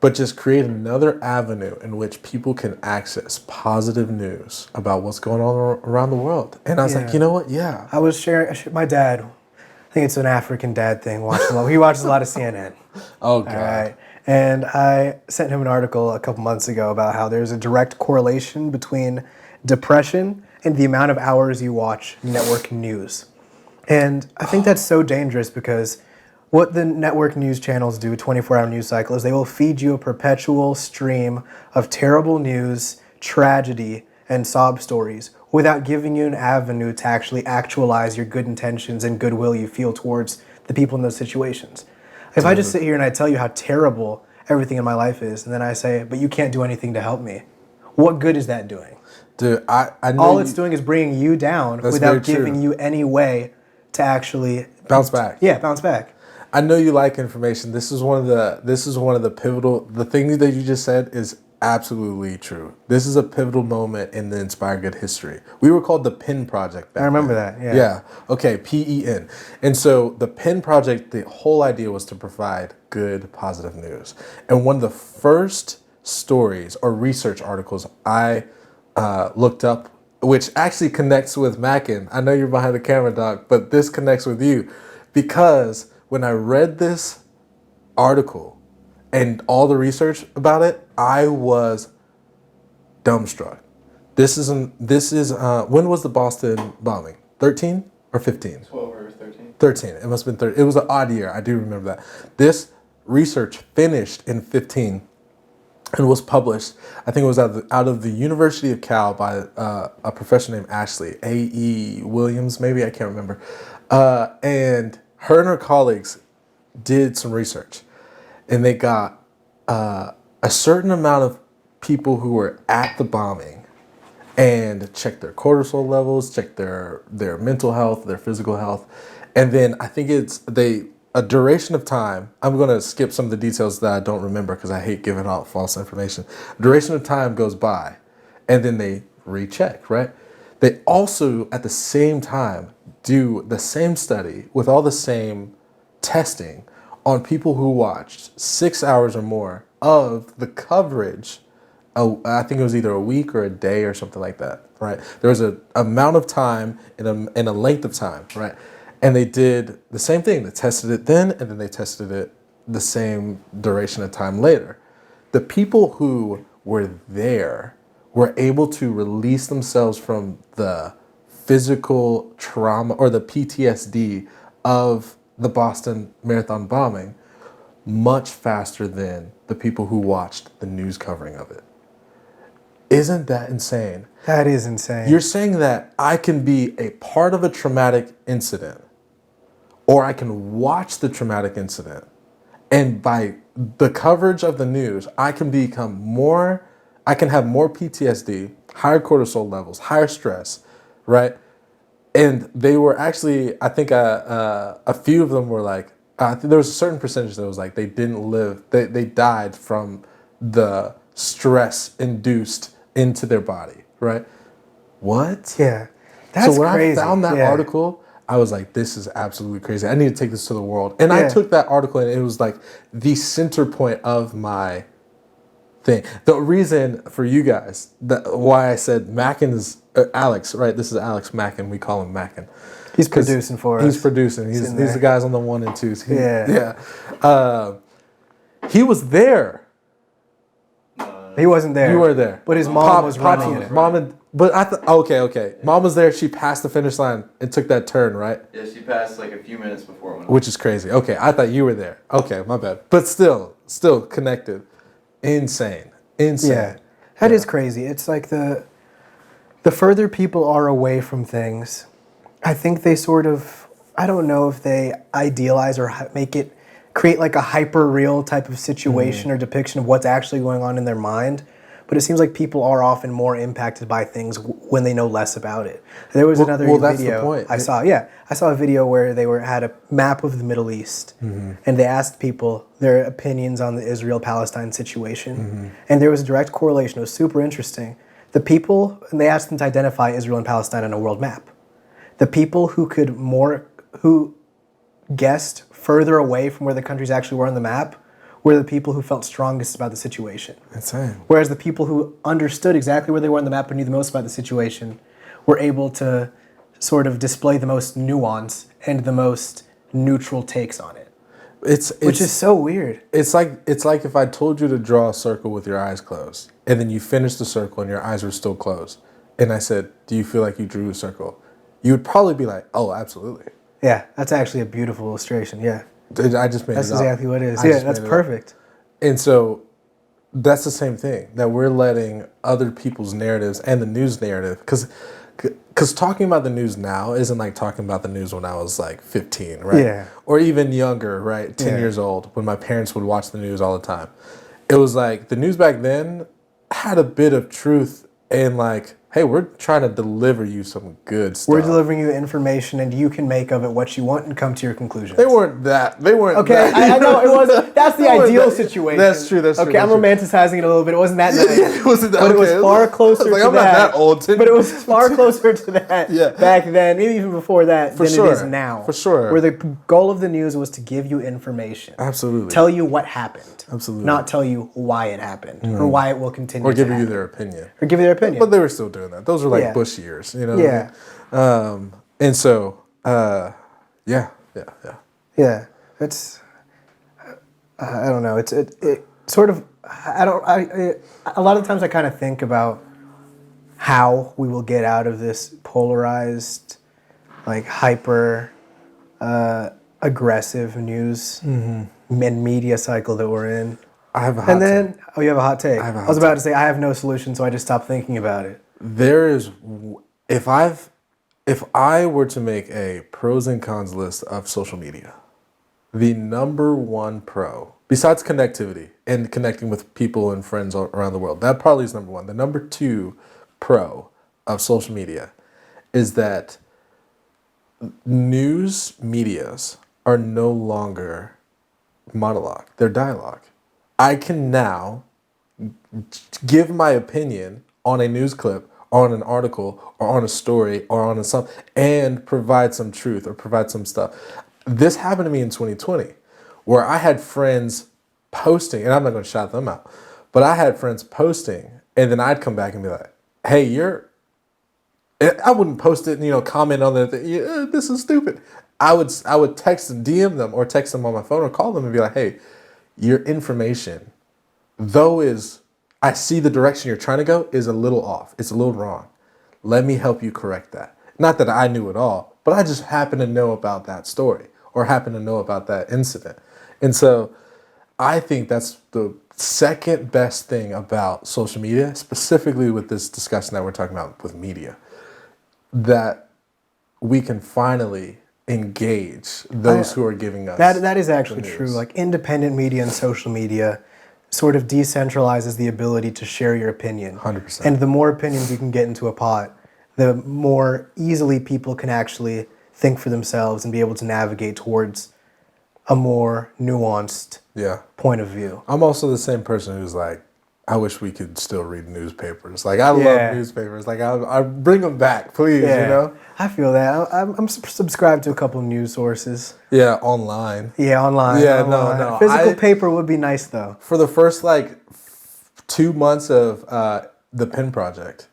but just create another avenue in which people can access positive news about what's going on around the world. And I was like, Yeah. you know what? Yeah. I was sharing, my dad, I think it's an African dad thing, he watches a lot of CNN. Oh, God. All right. And I sent him an article a couple months ago about how there's a direct correlation between depression and the amount of hours you watch network news. And I think that's so dangerous because what the network news channels do, 24-hour news cycle, is they will feed you a perpetual stream of terrible news, tragedy, and sob stories without giving you an avenue to actually actualize your good intentions and goodwill you feel towards the people in those situations. If I just sit here and I tell you how terrible everything in my life is, and then I say, but you can't do anything to help me, what good is that doing? Dude, I know All it's doing is bringing you down without giving you any way to actually bounce back. Yeah, bounce back. I know you like information. This is one of the pivotal. The thing that you just said is absolutely true. This is a pivotal moment in the Inspire Good history. We were called the PEN Project back I remember then. that. Yeah. Yeah. Okay. PEN. And so the PEN Project, the whole idea was to provide good, positive news. And one of the first stories or research articles I looked up, which actually connects with Mackin. I know you're behind the camera, Doc, but this connects with you because when I read this article and all the research about it, I was dumbstruck. When was the Boston bombing? 13 or 15? 12 or 13. 13. It must have been 13. It was an odd year. I do remember that. This research finished in 15 and was published. I think it was out of the University of Cal by a professor named Ashley, A.E. Williams, maybe, I can't remember. And her colleagues did some research, and they got a certain amount of people who were at the bombing and checked their cortisol levels, checked their mental health, their physical health, and then I think a duration of time. I'm going to skip some of the details that I don't remember because I hate giving out false information. A duration of time goes by, and then they recheck, right? They also, at the same time, do the same study with all the same testing on people who watched 6 hours or more of the coverage. I think it was either a week or a day or something like that, right? There was an amount of time and a length of time, right? And they did the same thing. They tested it then, and then they tested it the same duration of time later. The people who were there were able to release themselves from the physical trauma or the PTSD of the Boston Marathon bombing much faster than the people who watched the news covering of it. Isn't that insane? That is insane. You're saying that I can be a part of a traumatic incident, or I can watch the traumatic incident, and by the coverage of the news, I can have more PTSD, higher cortisol levels, higher stress, right? And they were actually, I think a few of them were like, there was a certain percentage that was like they didn't live, they died from the stress induced into their body, right? What? Yeah. That's so when crazy. I found that Yeah. article, I was like, this is absolutely crazy. I need to take this to the world. And Yeah. I took that article and it was like the center point of my thing. The reason for you guys, why I said Mackin is Alex, right? This is Alex Mackin. We call him Mackin. He's producing for us. He's producing. He's the guys on the 1 and 2s. He was there. He wasn't there. You were there. But his mom was running it. But I thought, okay. Mom was there. She passed the finish line and took that turn, right? Yeah, she passed like a few minutes before it went Which is crazy. Okay, I thought you were there. Okay, my bad. But still connected. Insane. Yeah, that is crazy. It's like the further people are away from things, I think they sort of, I don't know if they idealize or create like a hyper real type of situation or depiction of what's actually going on in their mind. But it seems like people are often more impacted by things when they know less about it. There was another video that's the point. I saw. Yeah, I saw a video where they had a map of the Middle East, and they asked people their opinions on the Israel-Palestine situation, and there was a direct correlation. It was super interesting. The people, and they asked them to identify Israel and Palestine on a world map. The people who guessed further away from where the countries actually were on the map were the people who felt strongest about the situation. Insane. Whereas the people who understood exactly where they were on the map and knew the most about the situation were able to sort of display the most nuance and the most neutral takes on it. Which is so weird. It's like if I told you to draw a circle with your eyes closed, and then you finished the circle and your eyes were still closed, and I said, "Do you feel like you drew a circle?" You would probably be like, "Oh, absolutely." Yeah, that's actually a beautiful illustration. Yeah, I just made that's it up. exactly what it is. I Yeah, just that's made it up. perfect. And so that's the same thing, that we're letting other people's narratives and the news narrative, because talking about the news now isn't like talking about the news when I was like 15, right? Yeah. Or even younger, right? 10 Yeah. years old, when my parents would watch the news all the time. It was like the news back then had a bit of truth and like, hey, we're trying to deliver you some good stuff. We're delivering you information, and you can make of it what you want and come to your conclusions. They weren't that. Okay, that. I know it wasn't. That's the They weren't ideal that- situation. That's true. That's true. Okay, I'm that's true. romanticizing it a little bit. It wasn't that nice. It wasn't that, But it was okay. far closer I was like, to I'm that. not that old. Tim. But it was far closer to that Yeah. back then, maybe even before that, than sure. it is now. For sure. Where the goal of the news was to give you information. Absolutely. Tell you what happened. Absolutely. Not tell you why it happened or why it will continue Or to giving you happen. their opinion. Or give you their opinion. But they were still doing that. Those were like Yeah. Bush years, you know? Yeah. And so, yeah. Yeah, it's I don't know. It sort of a lot of times I kind of think about how we will get out of this polarized, like hyper aggressive news and media cycle that we're in. I have a hot And then you have a hot take. I have a I was hot about to say I have no solution, so I just stopped thinking about it. There is, if I were to make a pros and cons list of social media, the number one pro, besides connectivity and connecting with people and friends around the world, that probably is number one. The number two pro of social media is that news medias are no longer monologue, they're dialogue. I can now give my opinion on a news clip, on an article, or on a story, or on a something, and provide some truth or provide some stuff. This happened to me in 2020, where I had friends posting, and I'm not going to shout them out, but I had friends posting, and then I'd come back and be like, "Hey, I wouldn't post it and comment on it. This is stupid." I would text and DM them, or text them on my phone, or call them and be like, "Hey, your information, though I see the direction you're trying to go, is a little off. It's a little wrong. Let me help you correct that." Not that I knew it all, but I just happen to know about that story or happen to know about that incident. And so I think that's the second best thing about social media, specifically with this discussion that we're talking about with media, that we can finally engage those who are giving us. That is actually the true. news. Like independent media and social media sort of decentralizes the ability to share your opinion. 100%. And the more opinions you can get into a pot, the more easily people can actually think for themselves and be able to navigate towards a more nuanced Yeah. point of view. I'm also the same person who's like, I wish we could still read newspapers. Like, I Yeah. love newspapers. Like, I bring them back, please, you know? I feel that. I'm subscribed to a couple of news sources. Yeah, online. Yeah, online. Yeah, online. no. Physical paper would be nice, though. For the first, 2 months of the Pen Project,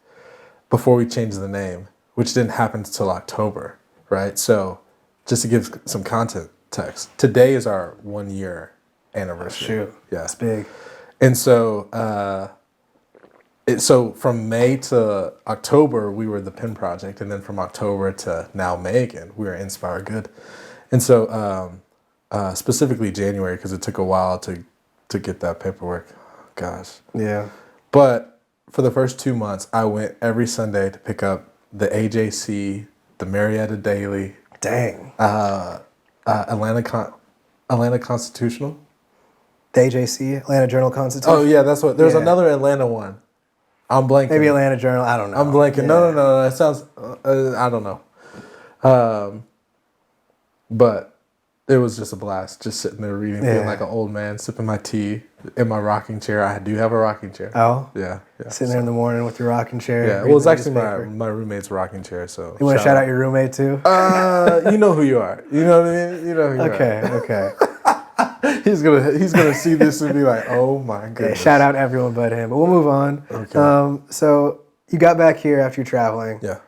before we changed the name, which didn't happen until October, right? So, just to give some context, today is our 1 year anniversary. Shoot. Yeah. That's big. And so, so from May to October, we were the Pen Project, and then from October to now May again, we were Inspire Good. And so, specifically January, because it took a while to get that paperwork. Gosh. Yeah. But for the first 2 months, I went every Sunday to pick up the AJC, the Marietta Daily, Dang. Atlanta Constitutional. The AJC, Atlanta Journal-Constitution. Oh yeah, that's what. There's Yeah. another Atlanta one. I'm blanking. Maybe Atlanta Journal. I don't know. I'm blanking. Yeah. No. It sounds. I don't know. But It was just a blast, just sitting there reading, feeling like an old man, sipping my tea in my rocking chair. I do have a rocking chair. Oh? Yeah. Sitting there in the morning with your rocking chair. Yeah, well, it's actually my roommate's rocking chair. So you want to shout out your roommate too? You know who you are. You know what I mean. You know who you are. Okay. He's gonna see this and be like, oh my goodness. Shout out everyone but him. But we'll move on. Okay. So you got back here after you're traveling. Yeah.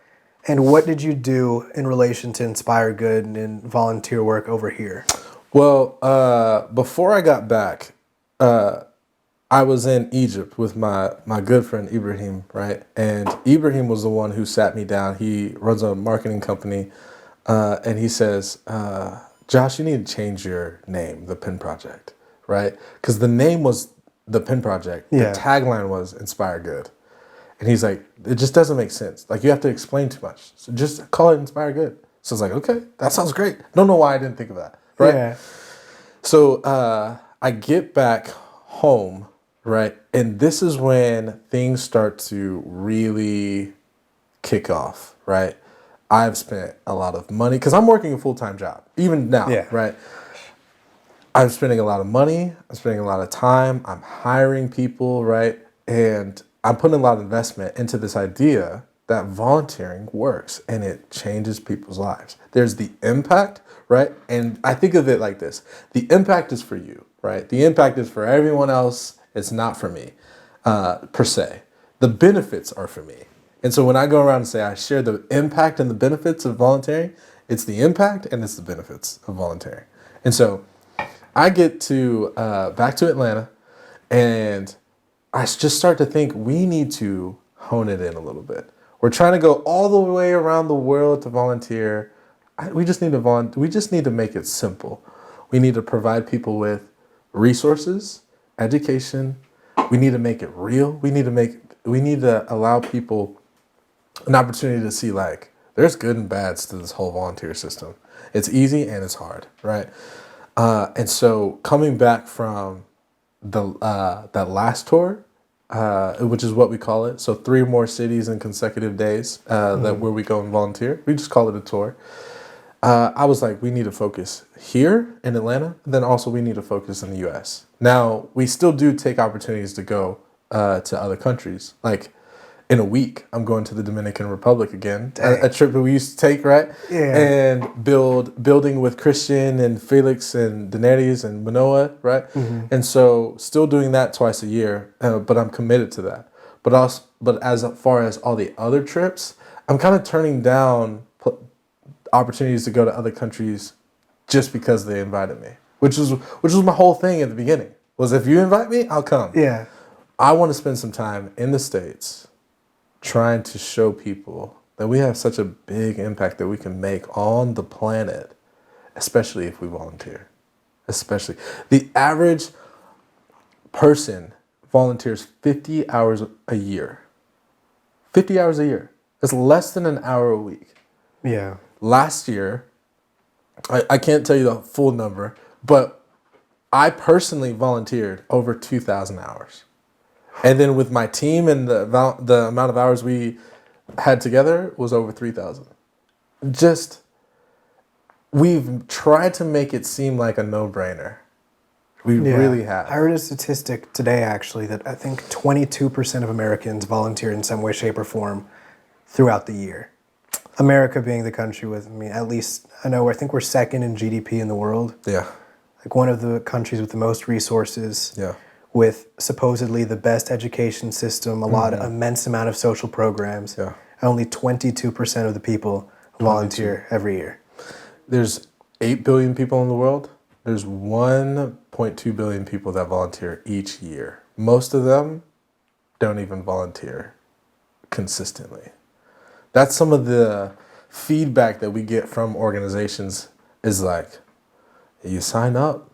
And what did you do in relation to Inspire Good and in volunteer work over here? Well, before I got back, I was in Egypt with my good friend Ibrahim, right? And Ibrahim was the one who sat me down. He runs a marketing company, and he says, Josh, you need to change your name, The Pen Project, right? Because the name was The Pen Project. Yeah. The tagline was Inspire Good. And he's like, it just doesn't make sense. Like, you have to explain too much. So just call it Inspire Good. So I was like, okay, that sounds great. Don't know why I didn't think of that, right? Yeah. So I get back home, right? And this is when things start to really kick off, right? I've spent a lot of money because I'm working a full-time job, even now, right? I'm spending a lot of money. I'm spending a lot of time. I'm hiring people, right? And I'm putting a lot of investment into this idea that volunteering works and it changes people's lives. There's the impact, right? And I think of it like this. The impact is for you, right? The impact is for everyone else. It's not for me, per se. The benefits are for me. And so when I go around and say I share the impact and the benefits of volunteering, it's the impact and it's the benefits of volunteering. And so I get to back to Atlanta and I just start to think we need to hone it in a little bit. We're trying to go all the way around the world to volunteer. We just need to make it simple. We need to provide people with resources, education. We need to make it real. We need to allow people an opportunity to see like there's good and bads to this whole volunteer system. It's easy and it's hard, right? And so coming back from that last tour, which is what we call it. So 3 more cities in consecutive days that where we go and volunteer. We just call it a tour. I was like, we need to focus here in Atlanta. Then also we need to focus in the U.S. Now, we still do take opportunities to go to other countries. Like in a week, I'm going to the Dominican Republic again. A trip that we used to take, right? Yeah. And building with Christian and Felix and Daenerys and Manoa, right? Mm-hmm. And so still doing that twice a year, but I'm committed to that. But as far as all the other trips, I'm kind of turning down opportunities to go to other countries just because they invited me, which was my whole thing at the beginning. Was if you invite me, I'll come. Yeah. I want to spend some time in the States trying to show people that we have such a big impact that we can make on the planet, especially if we volunteer. Especially. The average person volunteers 50 hours a year. 50 hours a year. That's less than an hour a week. Yeah. Last year, I can't tell you the full number, but I personally volunteered over 2,000 hours. And then with my team and the amount of hours we had together was over 3,000. We've tried to make it seem like a no-brainer. We really have. I heard a statistic today, actually, that I think 22% of Americans volunteer in some way, shape, or form throughout the year. America being the country with, at least, I think we're second in GDP in the world. Yeah. Like one of the countries with the most resources. Yeah. With supposedly the best education system, immense amount of social programs. Yeah. Only 22% of the people volunteer every year. There's 8 billion people in the world. There's 1.2 billion people that volunteer each year. Most of them don't even volunteer consistently. That's some of the feedback that we get from organizations is like, you sign up,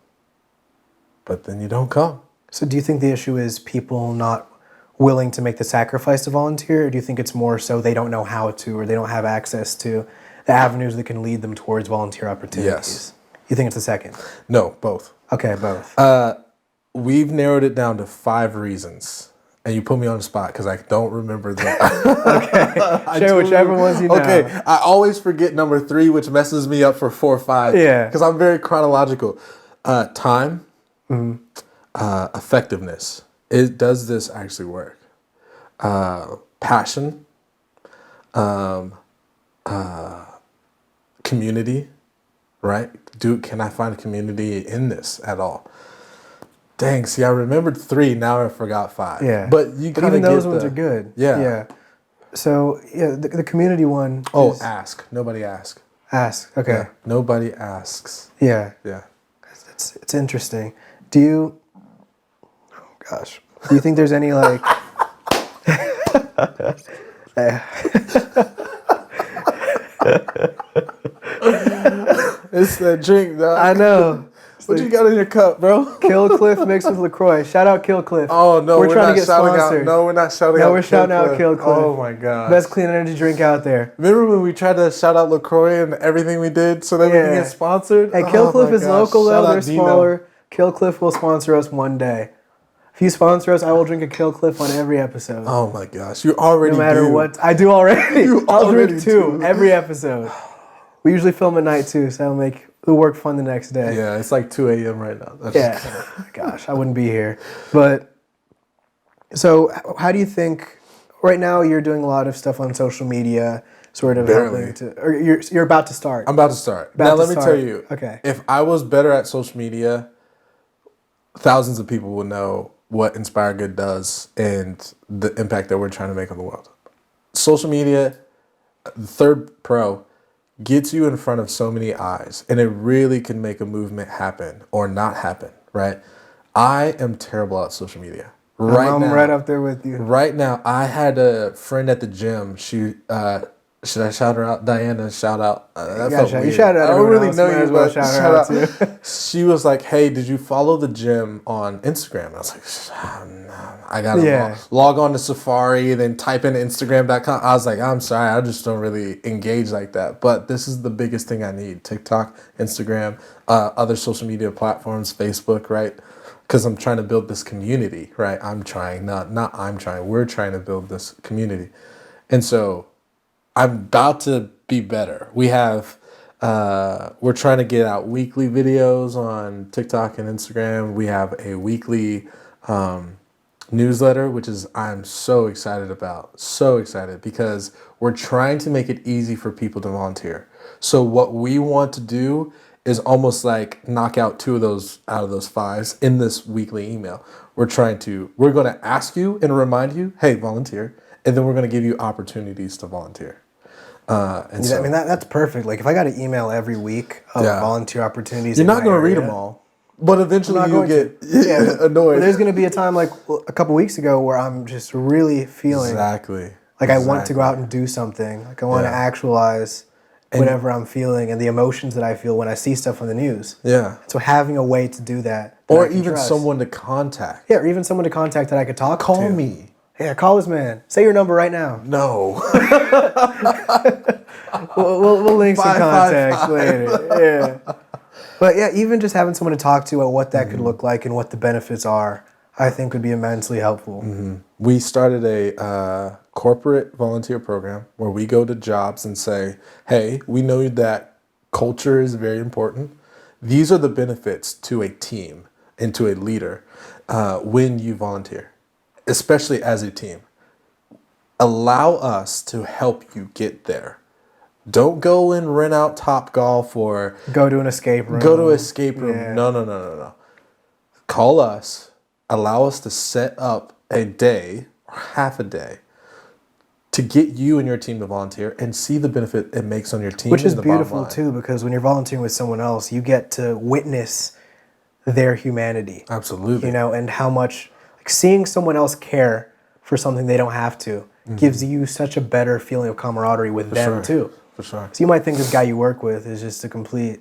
but then you don't come. So do you think the issue is people not willing to make the sacrifice to volunteer, or do you think it's more so they don't know how to, or they don't have access to the avenues that can lead them towards volunteer opportunities? Yes. You think it's the second? No, both. Okay, both. We've narrowed it down to 5 reasons and you put me on the spot because I don't remember the. Okay, share whichever ones you know. Okay, I always forget number 3, which messes me up for 4 or 5. Yeah. Because I'm very chronological. Time, effectiveness. Does this actually work? Passion, community, right? Can I find a community in this at all? Dang, see, I remembered 3. Now I forgot 5. Yeah, but you kind of even get those ones are good. Yeah. So the community one. Oh, is ask. Nobody ask. ask. Okay. Yeah. Nobody asks. Yeah. Yeah. It's interesting. Do you? Oh gosh. Do you think there's any like? It's that drink, dog. I know. What you got in your cup, bro? Kill Cliff mixed with LaCroix. Shout out Kill Cliff. Oh no, we're trying to get shouting sponsored. out. No, we're not shouting out. No, we're shouting out Kill Cliff. Oh my god, Best clean energy drink out there. Remember when we tried to shout out LaCroix and everything we did so that we can get sponsored? Hey, Kill Cliff is local though. Shout out They're Dino. smaller. Kill Cliff will sponsor us one day. If you sponsor us, I will drink a Kill Cliff on every episode. Oh my gosh, you already No matter do. what, I do already. You I'll already drink 2 do. every episode. We usually film at night too, so that'll make the work fun the next day. Yeah, it's like 2 a.m. right now. Yeah. Gosh, I wouldn't be here. But so how do you think right now you're doing a lot of stuff on social media, sort of Barely. helping to, or you're about to start. I'm about to start. About Now to let me start. tell you. Okay. If I was better at social media, thousands of people would know what Inspire Good does and the impact that we're trying to make on the world. Social media, the third pro, gets you in front of so many eyes, and it really can make a movement happen or not happen, right? I am terrible at social media. I'm now, right up there with you. Right now, I had a friend at the gym. She should I shout her out? Diana, shout out. That felt You weird. shouted out I don't everyone really else, know might you, as well but shout her shout out out. She was like, "Hey, did you follow the gym on Instagram?" And I was like, no, I gotta log on to Safari, then type in Instagram.com. I was like, I'm sorry, I just don't really engage like that. But this is the biggest thing I need: TikTok, Instagram, other social media platforms, Facebook, right? Because I'm trying to build this community, right? I'm trying, not I'm trying. We're trying to build this community, and so I'm about to be better. We have, we're trying to get out weekly videos on TikTok and Instagram. We have a weekly newsletter, which is I'm so excited about. So excited because we're trying to make it easy for people to volunteer. So what we want to do is almost like knock out 2 of those out of those 5s in this weekly email. We're going to ask you and remind you, hey, volunteer. And then we're going to give you opportunities to volunteer. I mean, that's perfect. Like, if I got an email every week of volunteer opportunities, you're not going to read them all, but eventually you'll get annoyed. But there's going to be a time, like a couple weeks ago, where I'm just really feeling like I want to go out and do something. Like, I want to actualize whatever I'm feeling and the emotions that I feel when I see stuff on the news. Yeah. So having a way to do that, or even someone to contact. Yeah, or even someone to contact that I could talk to. Call me. Yeah, call this man. Say your number right now. No. we'll link some contacts later. Yeah. But yeah, even just having someone to talk to about what that could look like and what the benefits are, I think would be immensely helpful. Mm-hmm. We started a corporate volunteer program where we go to jobs and say, hey, we know that culture is very important. These are the benefits to a team and to a leader when you volunteer, especially as a team. Allow us to help you get there. Don't go and rent out Topgolf or go to an escape room. Yeah. No. Call us. Allow us to set up a day or half a day to get you and your team to volunteer and see the benefit it makes on your team. Which is beautiful too, because when you're volunteering with someone else, you get to witness their humanity. Absolutely. And how much seeing someone else care for something they don't have to gives you such a better feeling of camaraderie with them too. For sure. So you might think this guy you work with is just a complete...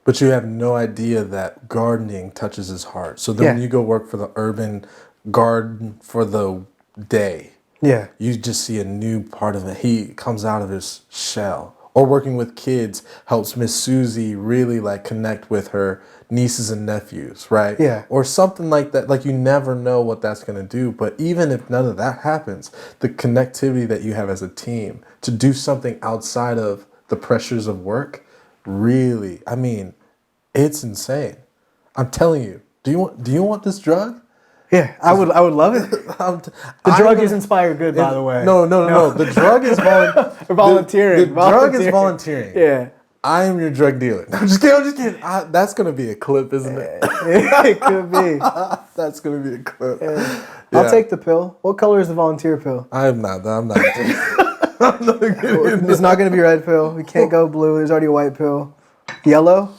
But you have no idea that gardening touches his heart. So then when you go work for the urban garden for the day, you just see a new part of it. He comes out of his shell. Or working with kids helps Miss Susie really like connect with her nieces and nephews, right? Yeah. Or something like that. Like you never know what that's going to do. But even if none of that happens, the connectivity that you have as a team to do something outside of the pressures of work, really, I mean, it's insane. I'm telling you. Do you want this drug? Yeah, I would love it. The drug is Inspire Good, by the way. No. The drug is volunteering. The drug is volunteering. Yeah. I am your drug dealer. No, I'm just kidding. That's going to be a clip, isn't it? It could be. That's going to be a clip. Yeah. Yeah. I'll take the pill. What color is the volunteer pill? I'm not. It's not going to be red pill. We can't go blue. There's already a white pill. Yellow?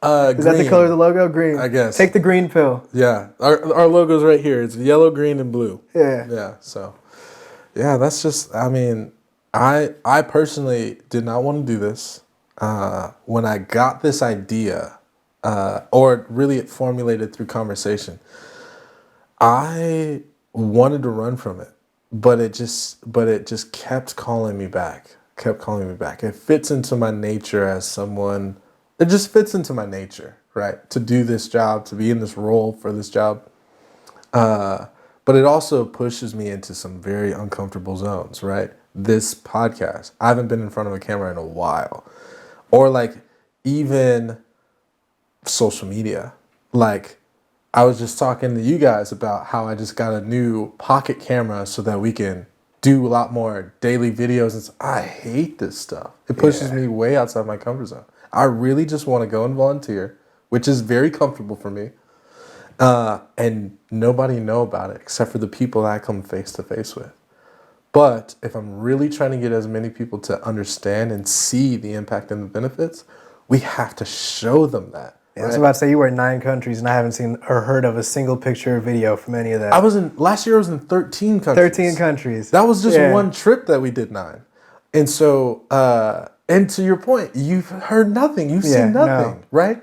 Is that the color of the logo? Green. I guess. Take the green pill. Yeah. Our logo's right here. It's yellow, green, and blue. Yeah. Yeah. So, yeah, that's just, I mean, I personally did not want to do this. When I got this idea, or really it formulated through conversation, I wanted to run from it, but it just kept calling me back. It fits into my nature as someone. It just fits into my nature, right? To do this job, to be in this role for this job. But it also pushes me into some very uncomfortable zones, right? This podcast, I haven't been in front of a camera in a while. Or like even social media. Like I was just talking to you guys about how I just got a new pocket camera so that we can do a lot more daily videos. And I hate this stuff. It pushes me way outside my comfort zone. I really just want to go and volunteer, which is very comfortable for me. And nobody know about it except for the people that I come face to face with. But if I'm really trying to get as many people to understand and see the impact and the benefits, we have to show them that. Yeah, I was about to say you were in 9 countries and I haven't seen or heard of a single picture or video from any of that. Last year I was in 13 countries. 13 countries. That was just one trip that we did 9. And so, and to your point, you've heard nothing. You've seen nothing, right?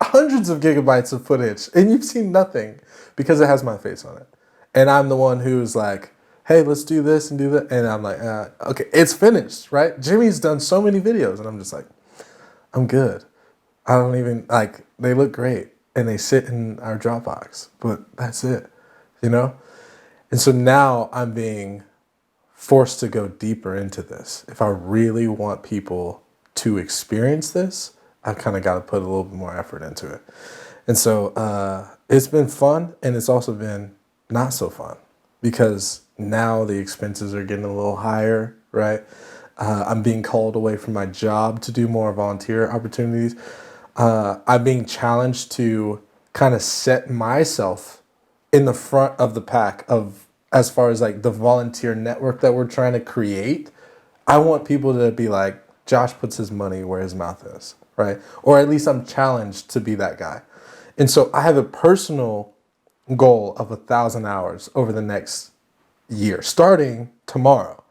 Hundreds of gigabytes of footage and you've seen nothing because it has my face on it. And I'm the one who's like, hey, let's do this and do that. And I'm like, okay, it's finished, right? Jimmy's done so many videos and I'm just like, I'm good. I don't even, like, they look great and they sit in our Dropbox, but that's it, you know? And so now I'm being forced to go deeper into this. If I really want people to experience this, I've kind of got to put a little bit more effort into it. And so it's been fun and it's also been not so fun because now the expenses are getting a little higher, right? I'm being called away from my job to do more volunteer opportunities. I'm being challenged to kind of set myself in the front of the pack of as far as like the volunteer network that we're trying to create. I want people to be like, Josh puts his money where his mouth is, right? Or at least I'm challenged to be that guy. And so I have a personal goal of 1,000 hours over the next year, starting tomorrow,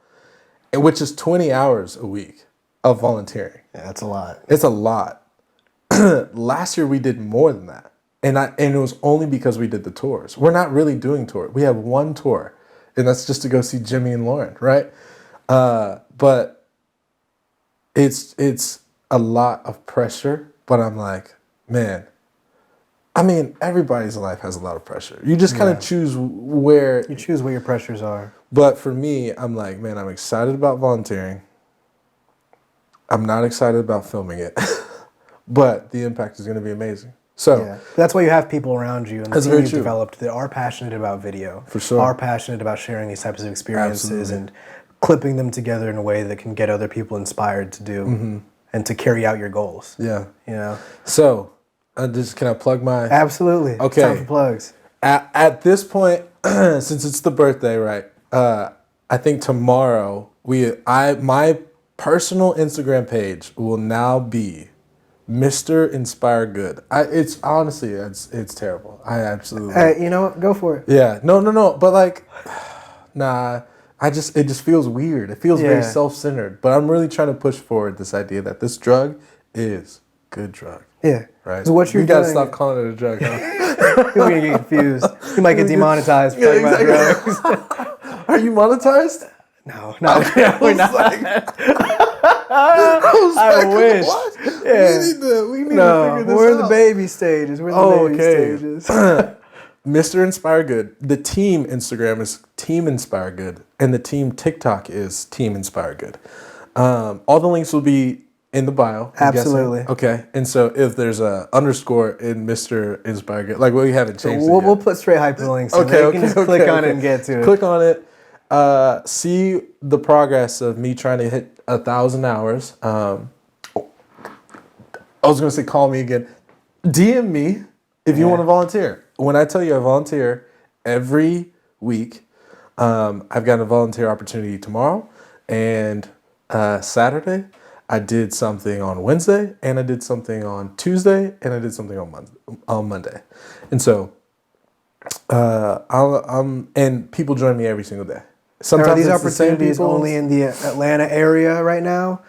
which is 20 hours a week of volunteering. Yeah, that's a lot. It's a lot. Last year we did more than that. And it was only because we did the tours. We're not really doing tours. We have one tour, and that's just to go see Jimmy and Lauren, right? But it's a lot of pressure, but I'm like, man, I mean, everybody's life has a lot of pressure. You just kind of choose where... You choose where your pressures are. But for me, I'm like, man, I'm excited about volunteering. I'm not excited about filming it. But the impact is going to be amazing. So that's why you have people around you and the team you've true. developed that are passionate about video. For sure. Are passionate about sharing these types of experiences and clipping them together in a way that can get other people inspired to do and to carry out your goals. Yeah. You know? So, can I plug my... Absolutely. Okay. Time for plugs. At this point, since it's the birthday, right? I think tomorrow my personal Instagram page will now be Mr. Inspire Good. It's honestly, it's terrible. I absolutely. You know what? Go for it. Yeah. No. But like, nah. It just feels weird. It feels very self-centered. But I'm really trying to push forward this idea that this drug is good drug. Yeah. Right. So what you're you gotta doing, stop calling it a drug, huh? You're gonna get confused. You might get demonetized for talking about drugs. Are you monetized? No, we're not. I wish. What? Yeah. We need No, to figure this we're in out. the baby stages. We're in the baby stages. Mr. Inspire Good. The team Instagram is Team Inspire Good, and the team TikTok is Team Inspire Good. All the links will be in the bio. I'm Absolutely. guessing. Okay. And so if there's a underscore in Mr. Inspire Good, like we haven't changed it yet. We'll put straight hyperlinks. Okay. You can just click on it and get to it. Click on it. See the progress of me trying to hit 1,000 hours. I was going to say, call me again. DM me if you want to volunteer. When I tell you I volunteer every week, I've got a volunteer opportunity tomorrow and Saturday. I did something on Wednesday, and I did something on Tuesday, and I did something on Monday. And so, and people join me every single day. Sometimes Are these it's the same opportunities people. only in the Atlanta area right now?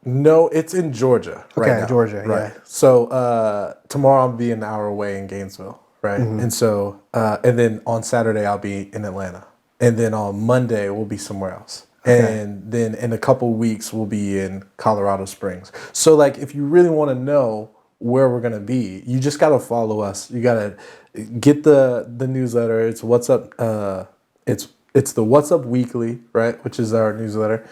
No, it's in Georgia right now. Okay, Georgia, right. yeah. So tomorrow I'll be an hour away in Gainesville, right? And so, and then on Saturday I'll be in Atlanta, and then on Monday we'll be somewhere else, and then in a couple weeks we'll be in Colorado Springs. So like, if you really want to know where we're gonna be, you just gotta follow us. You gotta get the newsletter. It's What's Up. It's the What's Up Weekly, right? Which is our newsletter,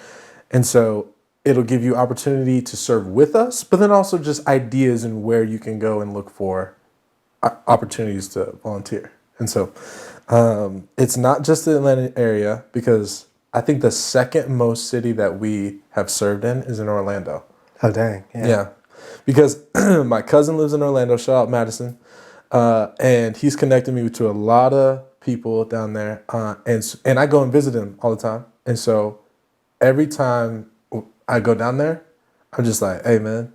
and so it'll give you opportunity to serve with us, but then also just ideas and where you can go and look for opportunities to volunteer. And so it's not just the Atlanta area, because I think the second most city that we have served in is in Orlando. Oh, dang. Yeah. Because my cousin lives in Orlando, shout out Madison, and he's connected me to a lot of people down there, and I go and visit him all the time. And so every time I go down there, I'm just like, hey man,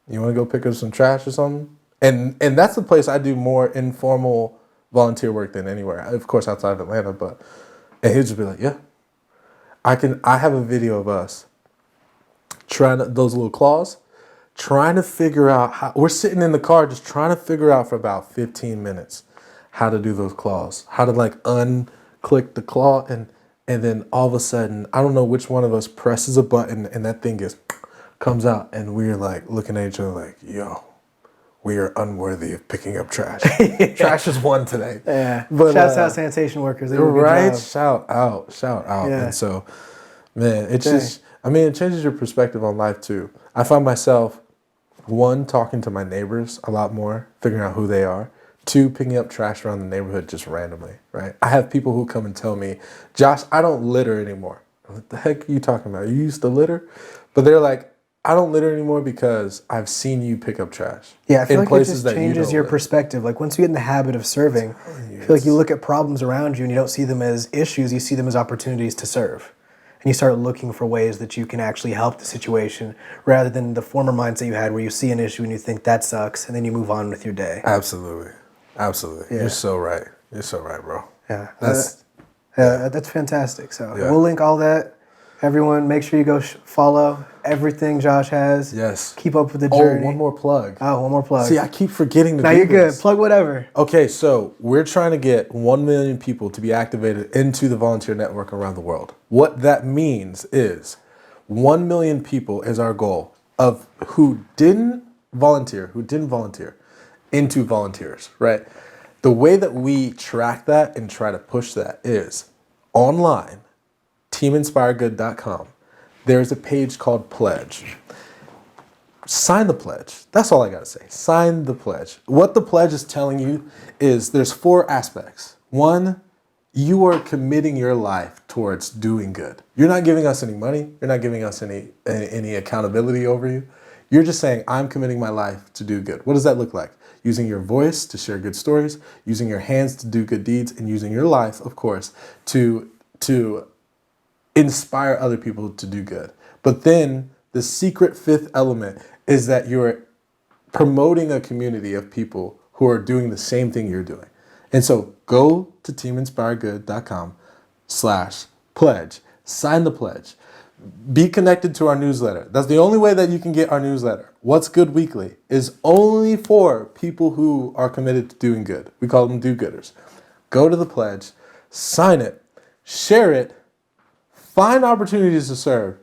you want to go pick up some trash or something? And that's the place I do more informal volunteer work than anywhere. Of course, outside of Atlanta, and he'll just be like, yeah, I have a video of us trying to, those little claws, trying to figure out how, we're sitting in the car just trying to figure out for about 15 minutes how to do those claws, how to like unclick the claw, and then all of a sudden, I don't know which one of us presses a button and that thing comes out, and we're like looking at each other like, yo, we are unworthy of picking up trash. Trash is won today. Yeah. But, shouts out sanitation workers. They do a good right? job. Shout out. Yeah. And so, man, it's just, I mean, it changes your perspective on life too. I find myself, one, talking to my neighbors a lot more, figuring out who they are. Two, picking up trash around the neighborhood just randomly, right? I have people who come and tell me, Josh, I don't litter anymore. What the heck are you talking about? You used to litter? But they're like, I don't litter anymore because I've seen you pick up trash. Yeah, I feel in like it places just that you changes don't your live. perspective. Like once you get in the habit of serving, I feel like you look at problems around you and you don't see them as issues, you see them as opportunities to serve. And you start looking for ways that you can actually help the situation rather than the former mindset you had where you see an issue and you think that sucks and then you move on with your day. Absolutely. Yeah. You're so right. You're so right, bro. Yeah, That's that's fantastic. So Yeah. we'll link all that. Everyone, make sure you go follow everything Josh has. yes. Keep up with the journey. Oh, one more plug. Oh, one more plug. See, I keep forgetting to now do you're good. this. Plug whatever. Okay, so we're trying to get 1 million people to be activated into the volunteer network around the world. What that means is 1 million people is our goal of who didn't volunteer into volunteers, right? The way that we track that and try to push that is online, teaminspiregood.com. There's a page called Pledge. Sign the pledge. That's all I got to say. Sign the pledge. What the pledge is telling you is there's 4 aspects. 1, you are committing your life towards doing good. You're not giving us any money. You're not giving us any accountability over you. You're just saying, I'm committing my life to do good. What does that look like? Using your voice to share good stories, using your hands to do good deeds, and using your life, of course, to inspire other people to do good. But then the secret 5th element is that you're promoting a community of people who are doing the same thing you're doing. And so go to teaminspiregood.com/pledge. Sign the pledge. Be connected to our newsletter. That's the only way that you can get our newsletter. What's Good Weekly is only for people who are committed to doing good. We call them do-gooders. Go to the pledge, sign it, share it, find opportunities to serve,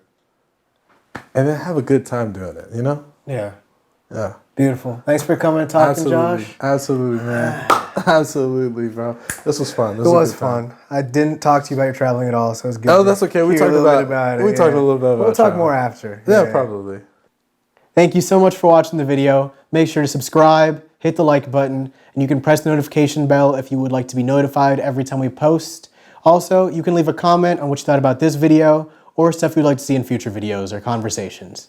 and then have a good time doing it, you know? Yeah. Yeah. Beautiful. Thanks for coming and talking, Josh. Absolutely, man. Absolutely, bro. This was fun. This It was was fun. I didn't talk to you about your traveling at all, so it's good. Oh, to that's okay. We hear talked a little about, bit we it. talked a little bit about We'll talk travel. more after. Yeah, probably. Thank you so much for watching the video. Make sure to subscribe, hit the like button, and you can press the notification bell if you would like to be notified every time we post. Also, you can leave a comment on what you thought about this video or stuff you'd like to see in future videos or conversations.